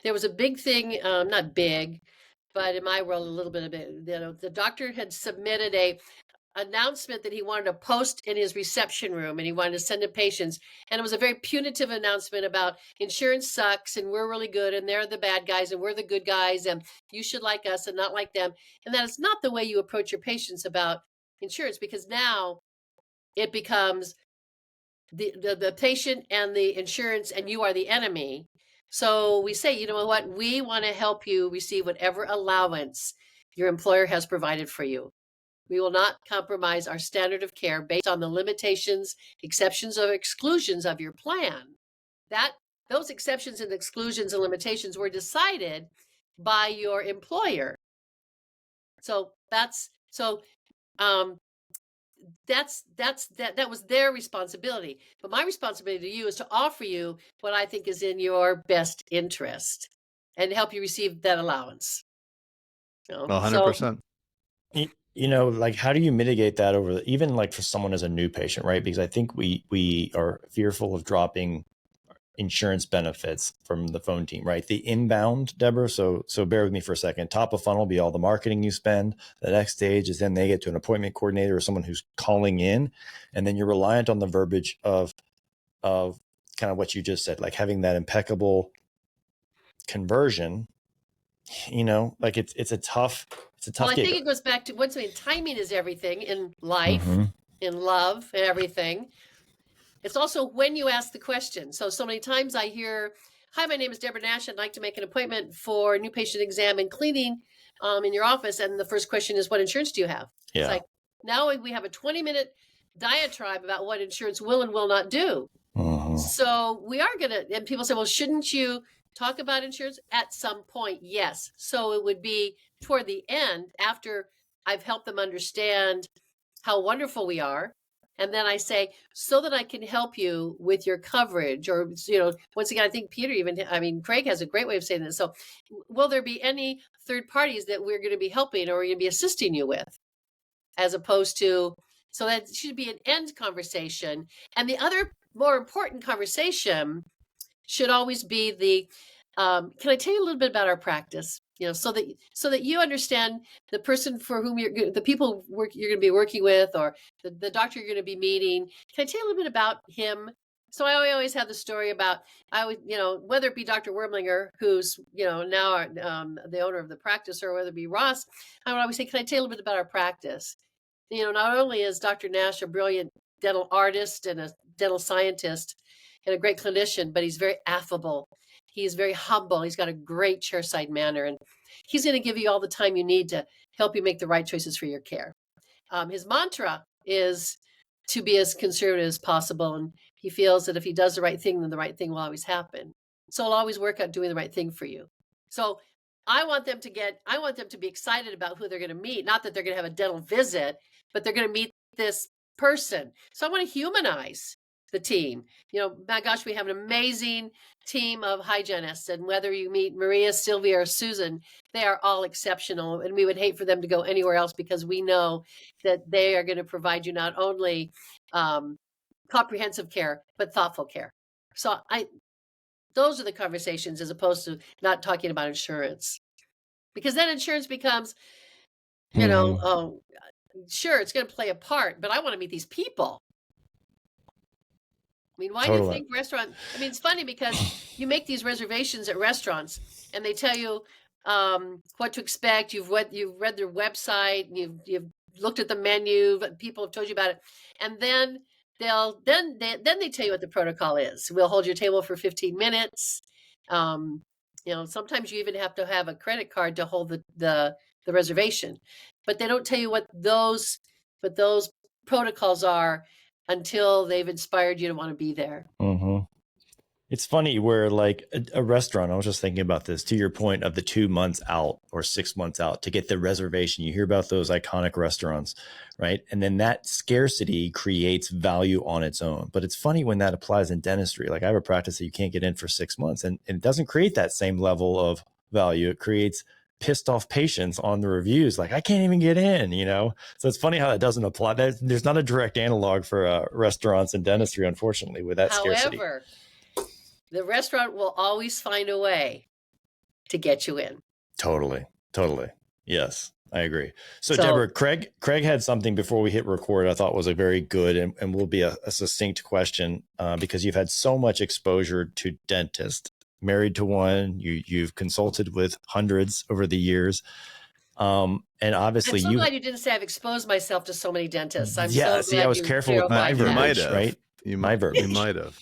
there was a big thing, not big, but in my world, a little bit of it. The doctor had submitted a announcement that he wanted to post in his reception room, and he wanted to send to patients. And it was a very punitive announcement about insurance sucks and we're really good and they're the bad guys and we're the good guys and you should like us and not like them. And that is not the way you approach your patients about insurance, because now it becomes the patient and the insurance and you are the enemy. So we say, you know what, we want to help you receive whatever allowance your employer has provided for you. We will not compromise our standard of care based on the limitations, exceptions, or exclusions of your plan. Those exceptions and exclusions and limitations were decided by your employer. So that was their responsibility. But my responsibility to you is to offer you what I think is in your best interest and help you receive that allowance. 100%. Like, how do you mitigate that even like for someone as a new patient, right? Because I think we are fearful of dropping insurance benefits from the phone team, right? The inbound, Debra. So bear with me for a second. Top of funnel be all the marketing you spend. The next stage is then they get to an appointment coordinator or someone who's calling in, and then you're reliant on the verbiage of kind of what you just said, like having that impeccable conversion. Like it's a tough. Well, I think it goes back to timing is everything in life, in love, and everything. It's also when you ask the question. So many times I hear, hi, my name is Debra Nash. I'd like to make an appointment for a new patient exam and cleaning in your office. And the first question is, what insurance do you have? Yeah. It's like, now we have a 20-minute diatribe about what insurance will and will not do. So we are going to, and people say, well, shouldn't you talk about insurance at some point? Yes. So it would be toward the end, after I've helped them understand how wonderful we are. And then I say, so that I can help you with your coverage, or, once again, I think Craig has a great way of saying this. So will there be any third parties that we're going to be helping or we're going to be assisting you with, as opposed to, so that should be an end conversation. And the other more important conversation should always be the, can I tell you a little bit about our practice? So that you understand the person for whom the people you're going to be working with, or the doctor you're going to be meeting. Can I tell you a little bit about him? So I always have the story about, whether it be Dr. Wormlinger, who's, now the owner of the practice, or whether it be Ross, I would always say, can I tell you a little bit about our practice? Not only is Dr. Nash a brilliant dental artist and a dental scientist and a great clinician, but he's very affable. He's very humble. He's got a great chairside manner, and he's going to give you all the time you need to help you make the right choices for your care. His mantra is to be as conservative as possible, and he feels that if he does the right thing, then the right thing will always happen. So he'll always work out doing the right thing for you. So I want them to be excited about who they're going to meet. Not that they're going to have a dental visit, but they're going to meet this person. So I want to humanize the team. My gosh, we have an amazing team of hygienists, and whether you meet Maria, Sylvia, or Susan, they are all exceptional, and we would hate for them to go anywhere else, because we know that they are going to provide you not only comprehensive care, but thoughtful care. So those are the conversations, as opposed to not talking about insurance, because then insurance becomes, sure, it's going to play a part, but I want to meet these people. Why do you think it's funny, because you make these reservations at restaurants and they tell you what to expect. You've read their website, and you've looked at the menu, people have told you about it. And then they tell you what the protocol is. We'll hold your table for 15 minutes. Sometimes you even have to have a credit card to hold the reservation, but they don't tell you what those protocols are until they've inspired you to want to be there. It's funny where, like, a restaurant, I was just thinking about this, to your point of the 2 months out or 6 months out to get the reservation. You hear about those iconic restaurants, right? And then that scarcity creates value on its own. But it's funny when that applies in dentistry. Like, I have a practice that you can't get in for 6 months, and it doesn't create that same level of value. It creates pissed off patients on the reviews, like, I can't even get in, So it's funny how that doesn't apply. There's not a direct analog for restaurants and dentistry, unfortunately, with that scarcity. However, the restaurant will always find a way to get you in. Totally. Yes, I agree. So Debra, Craig had something before we hit record I thought was a very good and will be a succinct question, because you've had so much exposure to dentists. Married to one, you've consulted with hundreds over the years. And obviously I'm so glad you didn't say I've exposed myself to so many dentists. I was careful with my verbiage, right? You might have.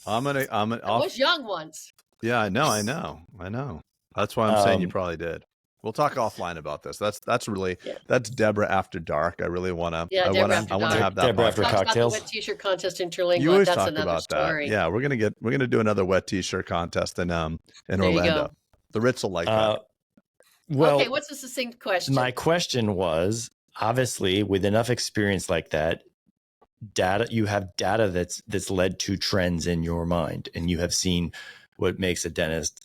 I was young once. Yeah, I know. That's why I'm saying you probably did. We'll talk offline about this. That's Debra after dark. I really want to. I want to have that. Debra after cocktails. About the wet t-shirt contest interlingual. You always That's talk another about story. that. Yeah, we're gonna do another wet t-shirt contest in Orlando. The Ritz will like that. Well, okay. What's the succinct question? My question was, obviously, with enough experience like that, you have data that's led to trends in your mind, and you have seen what makes a dentist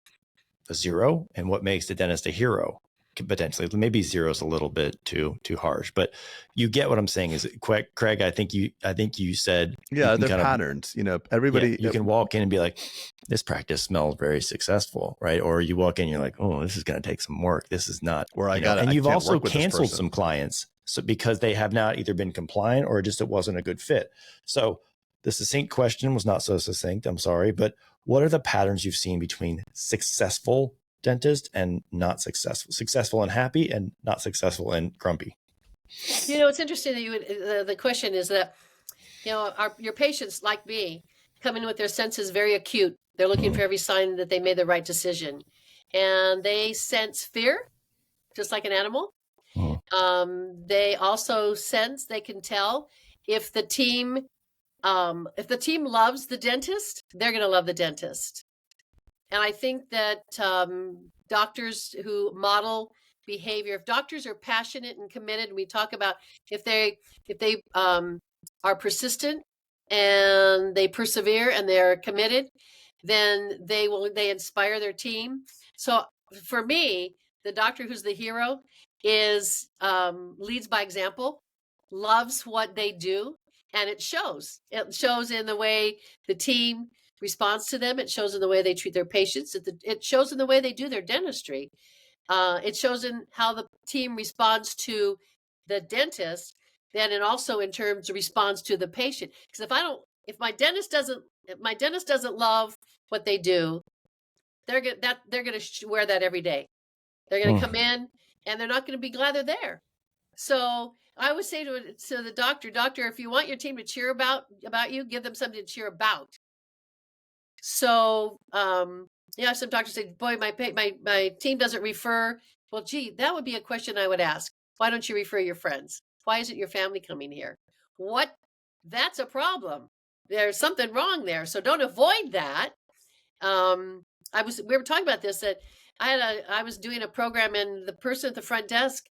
a zero and what makes the dentist a hero. Potentially, maybe zero is a little bit too harsh, but you get what I'm saying. Is Craig? I think you said they're patterns. Everybody. You can walk in and be like, this practice smells very successful, right? Or you walk in, and you're like, oh, this is going to take some work. This is not. And you've also canceled some clients, so because they have not either been compliant or just it wasn't a good fit. So the succinct question was not so succinct. I'm sorry, but what are the patterns you've seen between successful dentist and not successful and happy, and not successful and grumpy? It's interesting that the question is that, your patients, like me, come in with their senses very acute. They're looking for every sign that they made the right decision, and they sense fear, just like an animal. They also sense, they can tell if the team if the team loves the dentist, they're going to love the dentist. And I think that doctors who model behavior, if doctors are passionate and committed, and we talk about if they are persistent and they persevere and they're committed, then they inspire their team. So for me, the doctor who's the hero is leads by example, loves what they do, and it shows. It shows in the way the team responds to them. It shows in the way they treat their patients. It shows in the way they do their dentistry. It shows in how the team responds to the dentist, then and also in terms of response to the patient. Because if my dentist doesn't love what they do, they're going to wear that every day. They're going to come in and they're not going to be glad they're there. So I would say to the doctor, if you want your team to cheer about you, give them something to cheer about. So, some doctors say, boy, my team doesn't refer. Well, gee, that would be a question I would ask. Why don't you refer your friends? Why isn't your family coming here? That's a problem. There's something wrong there. So don't avoid that. We were talking about this, that I was doing a program, and the person at the front desk,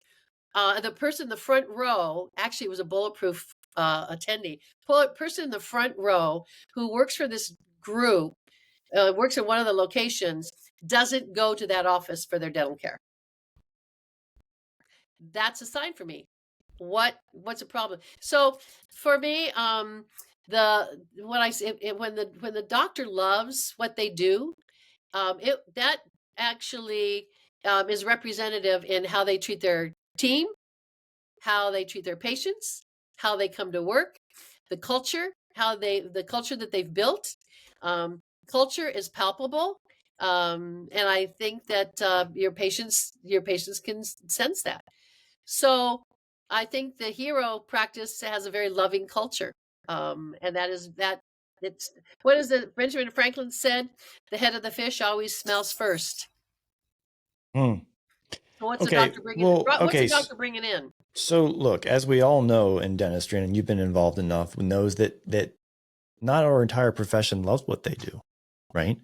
the person in the front row actually was a Bulletproof attendee. Person in the front row who works for this group, works at one of the locations, doesn't go to that office for their dental care. That's a sign for me. What's a problem? So for me, when the doctor loves what they do, that actually is representative in how they treat their team, how they treat their patients, how they come to work, the culture, the culture that they've built. Culture is palpable, and I think that your patients can sense that. So I think the hero practice has a very loving culture, and what is it? Benjamin Franklin said, "The head of the fish always smells first." So what's the doctor bringing? What's the doctor bringing in? So look, as we all know in dentistry, and you've been involved enough, knows that not our entire profession loves what they do, right?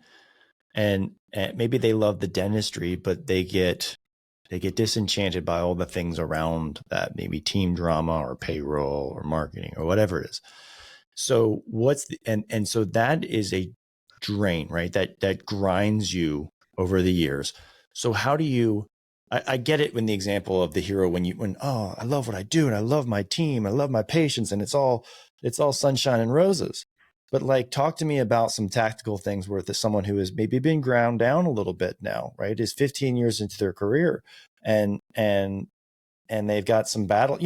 And maybe they love the dentistry, but they get disenchanted by all the things around that, maybe team drama or payroll or marketing or whatever it is. So so that is a drain, right? That grinds you over the years. So how do you, I get it when the example of the hero, I love what I do and I love my team, I love my patients, and it's all sunshine and roses. But talk to me about some tactical things where there's someone who has maybe been ground down a little bit now, right? Is 15 years into their career and they've got some battle,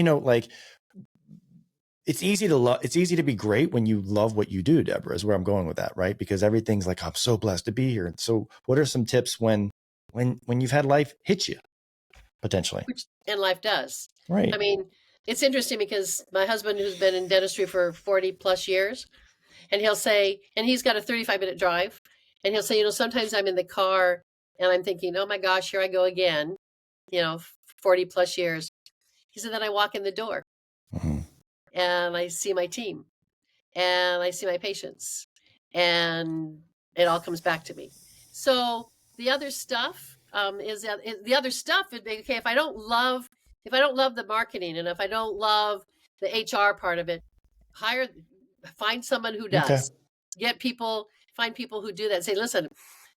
it's easy to be great when you love what you do, Debra, is where I'm going with that, right? Because everything's like, I'm so blessed to be here. And so what are some tips when you've had life hit you potentially? And life does. Right. I mean, it's interesting because my husband, who's been in dentistry for 40 plus years, and he'll say, and he's got a 35-minute drive, and he'll say, sometimes I'm in the car and I'm thinking, oh my gosh, here I go again, 40 plus years. He said, then I walk in the door and I see my team and I see my patients, and it all comes back to me. So the other stuff is okay. If I don't love the marketing, and if I don't love the HR part of it, find someone who does. Okay. Find people who do that and say, listen,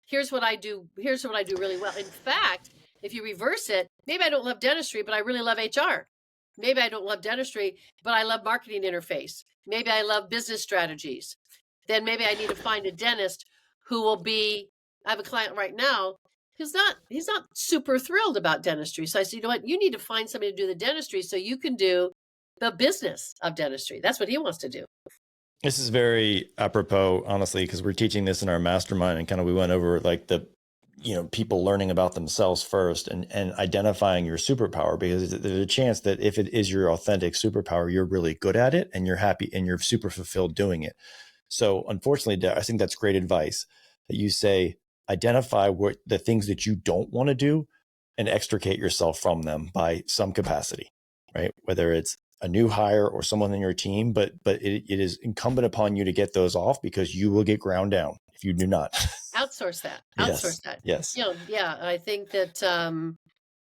here's what I do really well. In fact, if you reverse it, maybe I don't love dentistry, but I really love HR. Maybe I don't love dentistry, but I love marketing interface. Maybe I love business strategies. Then maybe I need to find a dentist who will be, I have a client right now who's he's not super thrilled about dentistry. So I said, you know what, you need to find somebody to do the dentistry so you can do the business of dentistry. That's what he wants to do. This is very apropos, honestly, because we're teaching this in our mastermind, and kind of we went over people learning about themselves first and identifying your superpower, because there's a chance that if it is your authentic superpower, you're really good at it and you're happy and you're super fulfilled doing it. So unfortunately, I think that's great advice that you say, identify what the things that you don't want to do and extricate yourself from them by some capacity, right? Whether it's a new hire or someone in your team, but it is incumbent upon you to get those off, because you will get ground down if you do not. Outsource that. Yes. Yeah, I think that,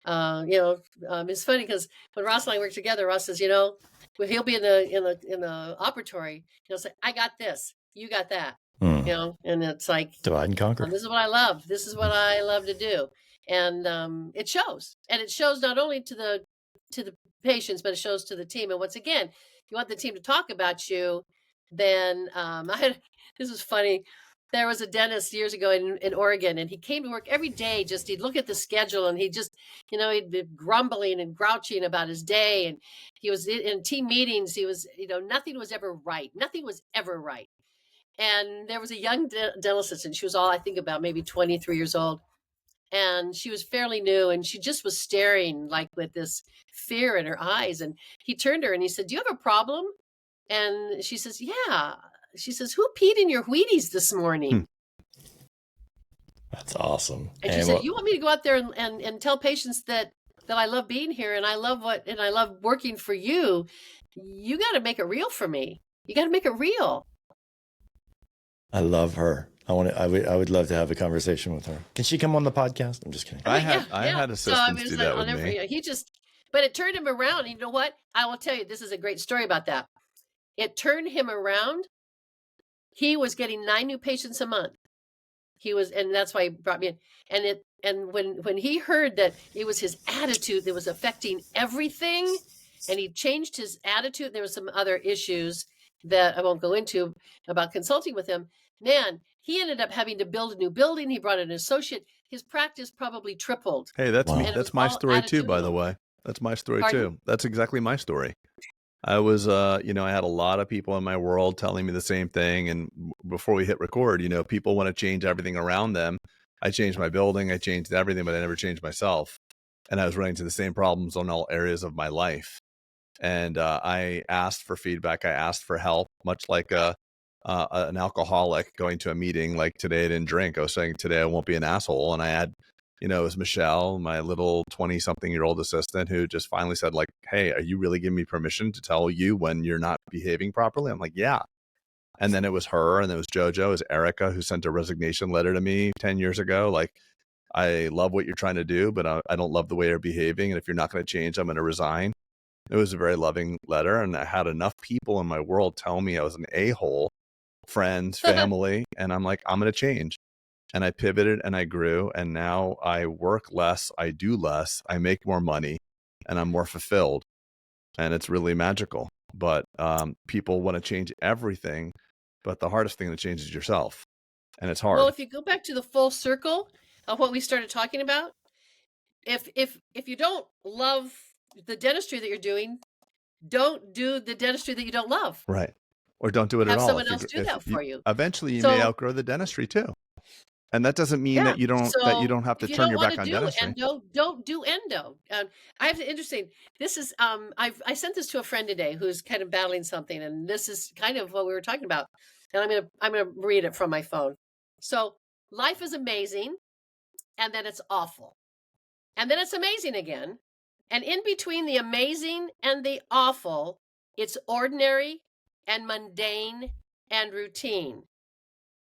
it's funny because when Ross and I work together, Ross says, he'll be in the operatory, he'll say, I got this, you got that, and it's like, divide and conquer. This is what I love. This is what I love to do. And it shows. And it shows not only to the patients, but it shows to the team. And once again, if you want the team to talk about you, then this is funny. There was a dentist years ago in Oregon, and he came to work every day. He'd look at the schedule, and he'd be grumbling and grouching about his day. And he was in team meetings. He was, nothing was ever right. Nothing was ever right. And there was a young dental assistant. She was all, I think, about maybe 23 years old. And she was fairly new, and she just was staring like with this fear in her eyes. And he turned to her and he said, do you have a problem? And she says, yeah. She says, who peed in your Wheaties this morning? That's awesome. And she said, you want me to go out there and tell patients that I love being here and I love working for you. You got to make it real for me. You got to make it real. I love her. I would love to have a conversation with her. Can she come on the podcast? I'm just kidding. I had assistants do that with me. But it turned him around. And you know what? I will tell you, this is a great story about that. It turned him around. He was getting 9 new patients a month. And that's why he brought me in. And when he heard that it was his attitude that was affecting everything, and he changed his attitude, there was some other issues that I won't go into about consulting with him. Man, he ended up having to build a new building. He brought an associate. His practice probably tripled. Hey, that's me. That's my story too, by the way. That's my story too. That's exactly my story. I was, I had a lot of people in my world telling me the same thing. And before we hit record, people want to change everything around them. I changed my building. I changed everything, but I never changed myself. And I was running into the same problems on all areas of my life. And I asked for feedback. I asked for help, much like an alcoholic going to a meeting. Like today, I didn't drink. I was saying today I won't be an asshole. And I had, it was Michelle, my little 20-something-year-old assistant, who just finally said, like, hey, are you really giving me permission to tell you when you're not behaving properly? I'm like, yeah. And then it was her, and it was JoJo, it was Erica, who sent a resignation letter to me 10 years ago. Like, I love what you're trying to do, but I don't love the way you're behaving. And if you're not going to change, I'm going to resign. It was a very loving letter. And I had enough people in my world tell me I was an a-hole, friends, family. And I'm like, I'm going to change. And I pivoted and I grew. And now I work less. I do less. I make more money and I'm more fulfilled. And it's really magical. But people want to change everything. But the hardest thing to change is yourself. And it's hard. Well, if you go back to the full circle of what we started talking about, if you don't love the dentistry that you're doing, don't do the dentistry that you don't love. Right. Or don't do it at all. Have someone else do that for you. Eventually you may outgrow the dentistry too. And that doesn't mean that you don't have to turn your back on dentistry. Endo, don't do endo. I have to interesting. This is I sent this to a friend today who's kind of battling something, and this is kind of what we were talking about. And I'm gonna read it from my phone. So life is amazing, and then it's awful, and then it's amazing again, and in between the amazing and the awful, it's ordinary and mundane and routine.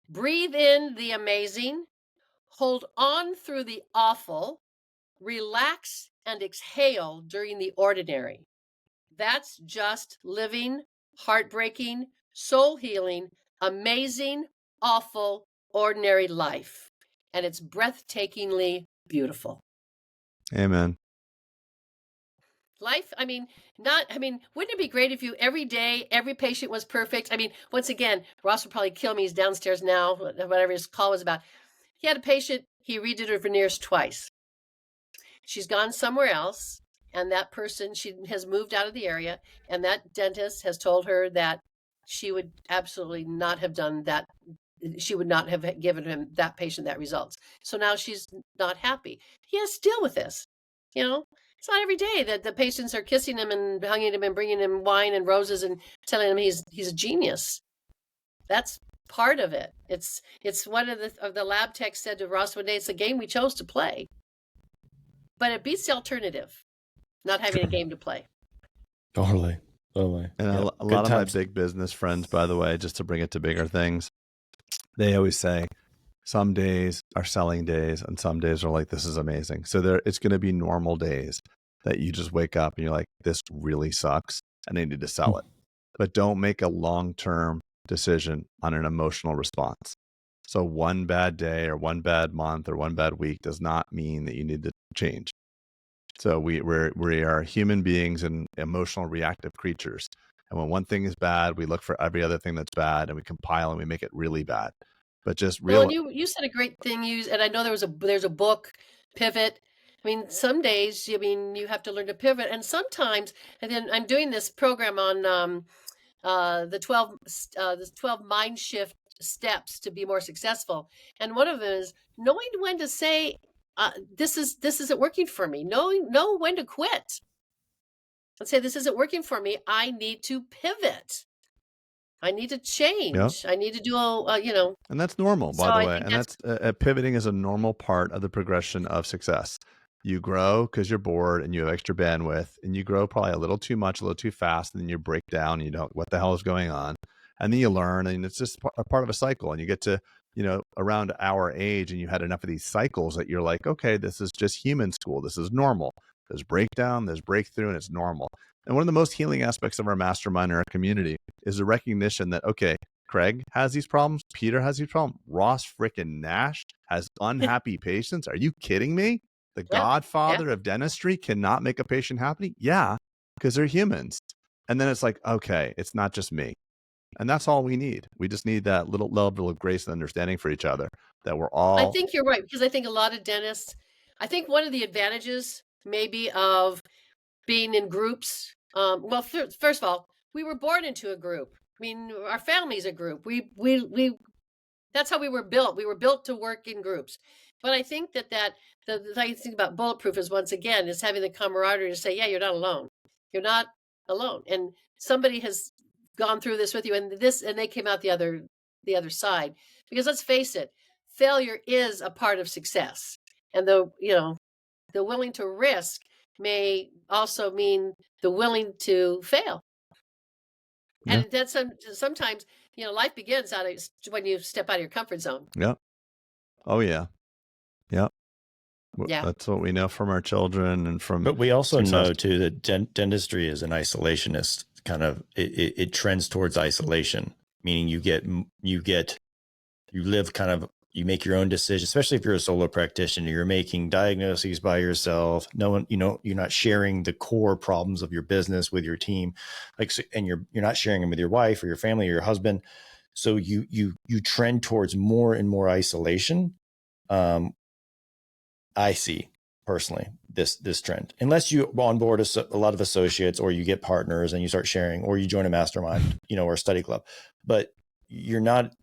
Breathe in the amazing, hold on through the awful, relax and exhale during the ordinary. That's just living, heartbreaking, soul healing, amazing, awful, ordinary life. And it's breathtakingly beautiful. Amen. Life, wouldn't it be great if every day, every patient was perfect? Once again, Ross would probably kill me. He's downstairs now, whatever his call was about. He had a patient, he redid her veneers twice. She's gone somewhere else, and that person, she has moved out of the area, and that dentist has told her that she would absolutely not have done that. She would not have given him, that patient, that results. So now she's not happy. He has to deal with this, It's not every day that the patients are kissing him and hugging him and bringing him wine and roses and telling him he's a genius. That's part of it. It's one of the lab techs said to Ross one day, it's a game we chose to play. But it beats the alternative, not having a game to play. Totally. Totally. And a lot of my big business friends, by the way, just to bring it to bigger things, they always say some days are selling days and some days are like, this is amazing. So it's going to be normal days that you just wake up and you're like, this really sucks and I need to sell it. But don't make a long-term decision on an emotional response. So one bad day or one bad month or one bad week does not mean that you need to change. So we are human beings and emotional reactive creatures. And when one thing is bad, we look for every other thing that's bad and we compile and we make it really bad. But just Well, and you said a great thing. And I know there's a book, Pivot. I mean, some days, you have to learn to pivot, and sometimes, and then I'm doing this program on the 12 mind shift steps to be more successful, and one of them is knowing when to say, this isn't working for me. Know when to quit and say, this isn't working for me. I need to pivot. I need to change. Yep. I need to do and that's normal, by the way. And that's pivoting is a normal part of the progression of success. You grow because you're bored and you have extra bandwidth, and you grow probably a little too much, a little too fast, and then you break down and you don't, what the hell is going on? And then you learn, and it's just a part of a cycle. And you get to, around our age and you had enough of these cycles that you're like, okay, this is just human school. This is normal. There's breakdown, there's breakthrough, and it's normal. And one of the most healing aspects of our mastermind or our community is the recognition that, okay, Craig has these problems. Peter has these problems. Ross frickin' Nash has unhappy patients. Are you kidding me? The godfather of dentistry cannot make a patient happy? Yeah, because they're humans. And then it's like, okay, it's not just me. And that's all we need. We just need that little level of grace and understanding for each other, that we're all... I think you're right, because I think a lot of dentists, I think one of the advantages maybe of being in groups, well, first of all, we were born into a group. I mean, our family's a group. We that's how we were built. We were built to work in groups. But I think the nice thing about Bulletproof is, once again, is having the camaraderie to say, yeah, you're not alone. You're not alone. And somebody has gone through this with you, and they came out the other side. Because let's face it, failure is a part of success. And the willing to risk may also mean the willing to fail. Yeah. And that's sometimes, life begins when you step out of your comfort zone. Yeah. Oh, yeah. Yeah. Yeah. That's what we know from our children and from... But we also know, too, that dentistry is an isolationist kind of... It trends towards isolation, meaning you live kind of... You make your own decisions, especially if you're a solo practitioner. You're making diagnoses by yourself. No one, you're not sharing the core problems of your business with your team, and you're not sharing them with your wife or your family or your husband. So you trend towards more and more isolation. I see personally this trend, unless you onboard a lot of associates, or you get partners and you start sharing, or you join a mastermind, or a study club, but you're not.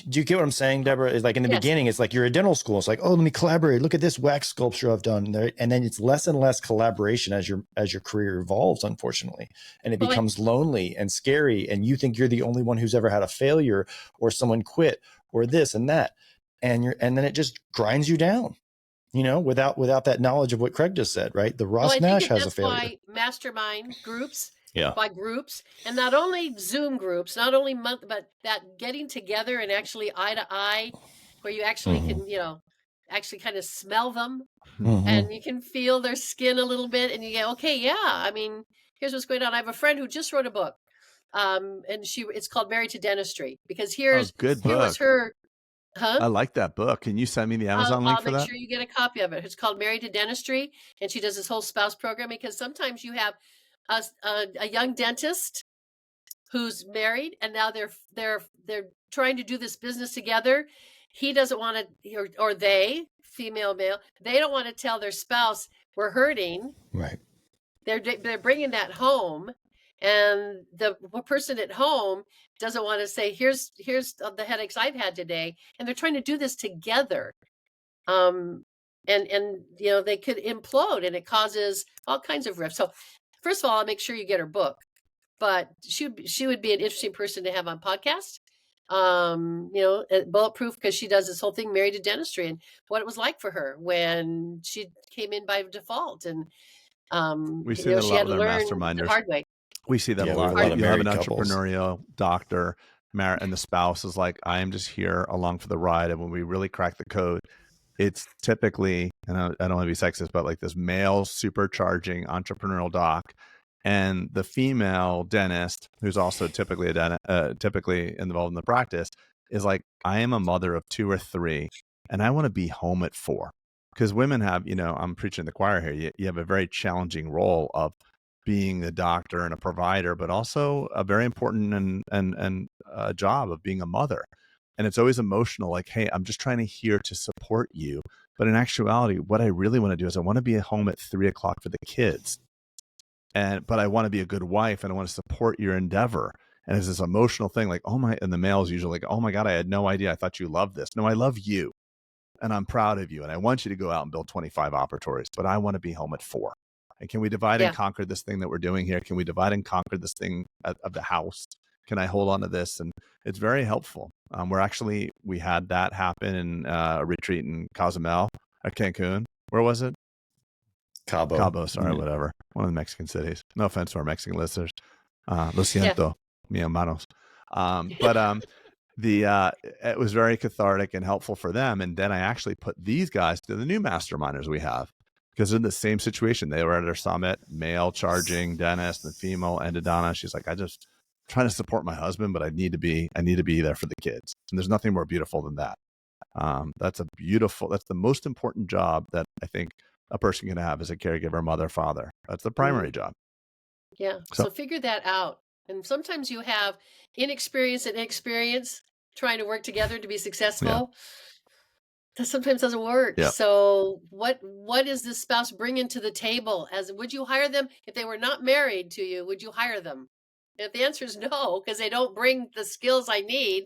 Do you get what I'm saying, Deborah? It's like in the beginning, it's like you're a dental school. It's like, oh, let me collaborate. Look at this wax sculpture I've done. And then it's less and less collaboration as your career evolves, unfortunately. And it becomes lonely and scary. And you think you're the only one who's ever had a failure, or someone quit, or this and that. And then it just grinds you down, without that knowledge of what Craig just said, right? The Ross Nash has a failure. That's why mastermind groups. Yeah. By groups, and not only Zoom groups, not only but that getting together and actually eye to eye, where you actually can, actually kind of smell them, and you can feel their skin a little bit, and you go, okay, yeah. I mean, here's what's going on. I have a friend who just wrote a book, and it's called Married to Dentistry, because here was her. Huh? I like that book. Can you send me the Amazon link for that? I'll make sure you get a copy of it. It's called Married to Dentistry, and she does this whole spouse program, because sometimes you have a young dentist who's married, and now they're trying to do this business together. He doesn't want to, or they, female, male, they don't want to tell their spouse, we're hurting. Right. They're bringing that home, and the person at home doesn't want to say, here's the headaches I've had today, and they're trying to do this together. And they could implode, and it causes all kinds of rifts. So first of all, I'll make sure you get her book, but she would be an interesting person to have on podcast, at Bulletproof, because she does this whole thing, Married to Dentistry, and what it was like for her when she came in by default. And, we see that a lot with our masterminders. The hard way. We see that a lot. You have an entrepreneurial doctor, and the spouse is like, I am just here along for the ride. And when we really crack the code, it's typically, and I don't want to be sexist, but like this male supercharging entrepreneurial doc, and the female dentist, who's also typically typically involved in the practice, is like, I am a mother of 2 or 3, and I want to be home at 4. Because women have, I'm preaching the choir here. You have a very challenging role of being a doctor and a provider, but also a very important and job of being a mother. And it's always emotional, like, hey, I'm just trying to here to support you. But in actuality, what I really want to do is I want to be at home at 3 o'clock for the kids. But I want to be a good wife and I want to support your endeavor. And it's this emotional thing, like, oh my, and the male's usually like, oh my God, I had no idea. I thought you loved this. No, I love you. And I'm proud of you. And I want you to go out and build 25 operatories, but I want to be home at 4. And can we divide and conquer this thing that we're doing here? Can we divide and conquer this thing of the house? Can I hold on to this? And it's very helpful. We had that happen in a retreat in Cozumel or Cancun. Where was it? Cabo, sorry, whatever. One of the Mexican cities. No offense to our Mexican listeners. Lo siento, mi hermanos. It was very cathartic and helpful for them. And then I actually put these guys to the new masterminders we have, because in the same situation, they were at our summit, male charging dentist and female endodontist. She's like, I just trying to support my husband, but I need to be there for the kids. And there's nothing more beautiful than that. That's the most important job that I think a person can have as a caregiver, mother, father. That's the primary job. Yeah. So figure that out. And sometimes you have inexperience and experience trying to work together to be successful. Yeah. That sometimes doesn't work. Yeah. So what is this spouse bringing to the table? Would you hire them if they were not married to you? Would you hire them? If the answer is no, because they don't bring the skills I need,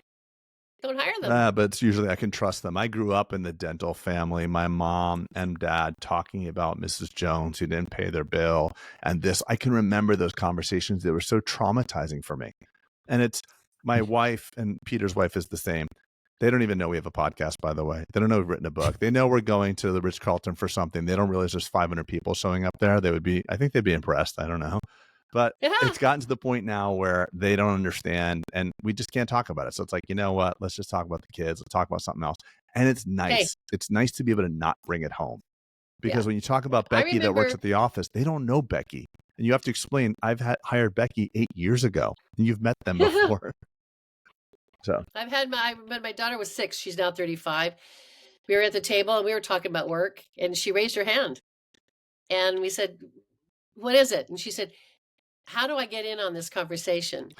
don't hire them. But it's usually I can trust them. I grew up in the dental family. My mom and dad talking about Mrs. Jones who didn't pay their bill. And I can remember those conversations. They were so traumatizing for me. And it's my wife, and Peter's wife is the same. They don't even know we have a podcast, by the way. They don't know we've written a book. They know we're going to the Ritz-Carlton for something. They don't realize there's 500 people showing up there. I think they'd be impressed. I don't know. But it's gotten to the point now where they don't understand and we just can't talk about it. So it's like, you know what? Let's just talk about the kids. Let's talk about something else. And it's nice. Hey. It's nice to be able to not bring it home. Because when you talk about Becky that works at the office, they don't know Becky. And you have to explain, I've hired Becky 8 years ago and you've met them before. So when my daughter was 6, she's now 35. We were at the table and we were talking about work and she raised her hand. And we said, what is it? And she said, how do I get in on this conversation?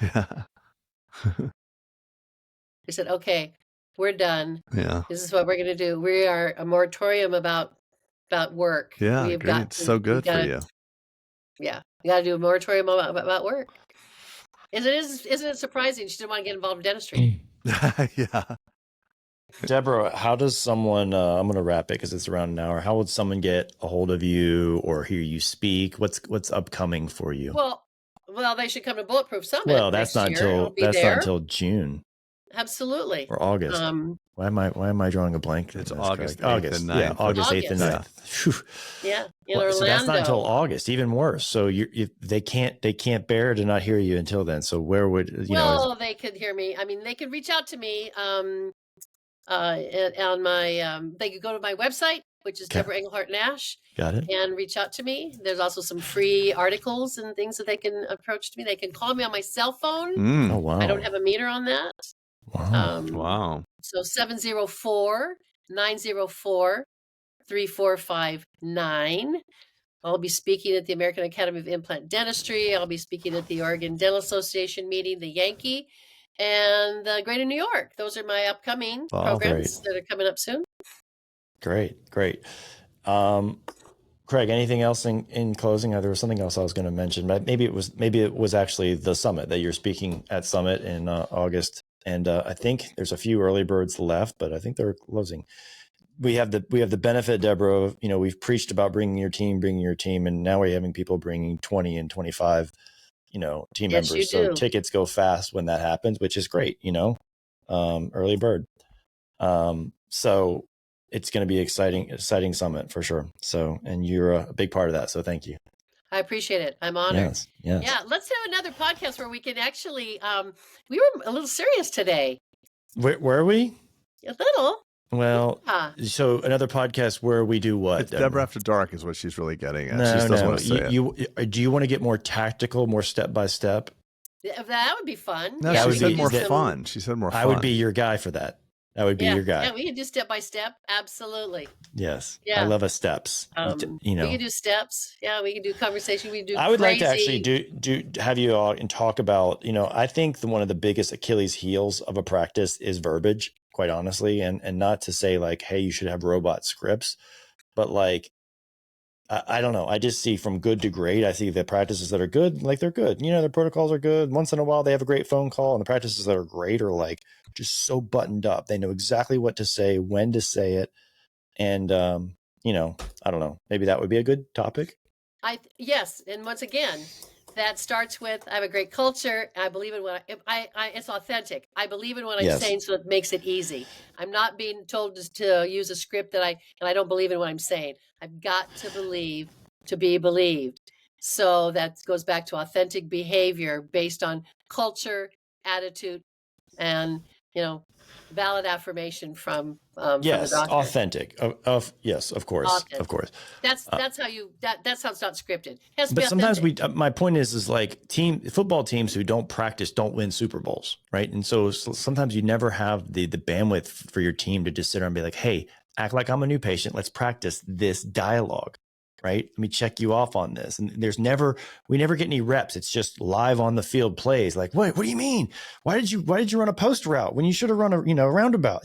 We said, okay, we're done. Yeah. This is what we're going to do. We are a moratorium about work. Yeah, it's so good for you. Yeah, you got to do a moratorium about work. Isn't it surprising she didn't want to get involved in dentistry? Yeah. Debra, how does someone, I'm going to wrap it because it's around an hour. How would someone get a hold of you or hear you speak? What's upcoming for you? Well, they should come to Bulletproof Summit. Well, that's not until June. Absolutely. Or August. Why am I drawing a blank? It's August 8th and 9th. Yeah, August 8th and 9th. Yeah, in Orlando. So that's not until August, even worse. So they can't bear to not hear you until then. So where would they could hear me. I mean, they could reach out to me on my they could go to my website, which is Debra Engelhardt-Nash. Got it. And reach out to me. There's also some free articles and things that they can approach to me. They can call me on my cell phone. Oh, wow. I don't have a meter on that. Wow. Wow. So 704-904-3459. I'll be speaking at the American Academy of Implant Dentistry. I'll be speaking at the Oregon Dental Association meeting, the Yankee, and the Greater New York. Those are my upcoming programs that are coming up soon. Great. Craig, anything else in closing? There was something else I was going to mention, but maybe it was actually the summit that you're speaking at Summit in August. And I think there's a few early birds left, but I think they're closing. We have the benefit, Debra, of, we've preached about bringing your team, and now we're having people bringing 20 and 25, team members. So tickets go fast when that happens, which is great, early bird. So it's going to be exciting summit for sure. So, and you're a big part of that. So thank you. I appreciate it. I'm honored. Yes. Yeah. Let's have another podcast where we can actually, we were a little serious today. Where are we? A little. Well, so another podcast where we do what? It's Debra After Dark is what she's really getting at. No, she just doesn't want to say it. Do you want to get more tactical, more step by step? That would be fun. No, she said more fun. She said more fun. I would be your guy for that. I would be your guy. Yeah, we can do step by step. Absolutely. Yes. Yeah. I love a steps. We can do steps. Yeah, we can do conversation. We can do I would like to actually have you all and talk about, I think one of the biggest Achilles heels of a practice is verbiage, quite honestly. And not to say like, hey, you should have robot scripts, but like, I don't know. I just see from good to great. I see the practices that are good, like they're good. Their protocols are good. Once in a while, they have a great phone call, and the practices that are great are like just so buttoned up. They know exactly what to say, when to say it, and I don't know. Maybe that would be a good topic. Yes, and once again, that starts with I have a great culture. I believe in what it's authentic. I believe in what I'm saying, so it makes it easy. I'm not being told to use a script and I don't believe in what I'm saying. I've got to believe to be believed. So that goes back to authentic behavior based on culture, attitude, and valid affirmation from the doctor. Authentic. Yes, of course, authentic. Of course. That's how that's how it's not scripted. But sometimes my point is like football teams who don't practice don't win Super Bowls, right? And so sometimes you never have the bandwidth for your team to just sit there and be like, hey, act like I'm a new patient. Let's practice this dialogue, right? Let me check you off on this. And we never get any reps. It's just live on the field plays. Like, what do you mean? Why did you run a post route when you should have run a roundabout?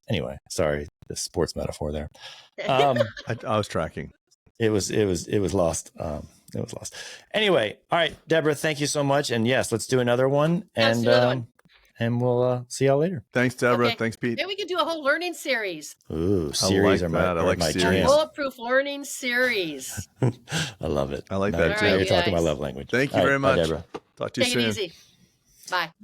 Anyway, sorry, the sports metaphor there. I was tracking. It was lost. It was lost. Anyway, all right, Debra, thank you so much. And yes, let's do another one. And we'll see y'all later. Thanks, Debra. Okay. Thanks, Pete. Maybe we could do a whole learning series. Ooh, series are my jam. Bulletproof learning series. I love it. I like that too. You're talking my love language. Thank you very much. Bye, Debra. Talk to you soon. Take it easy. Bye.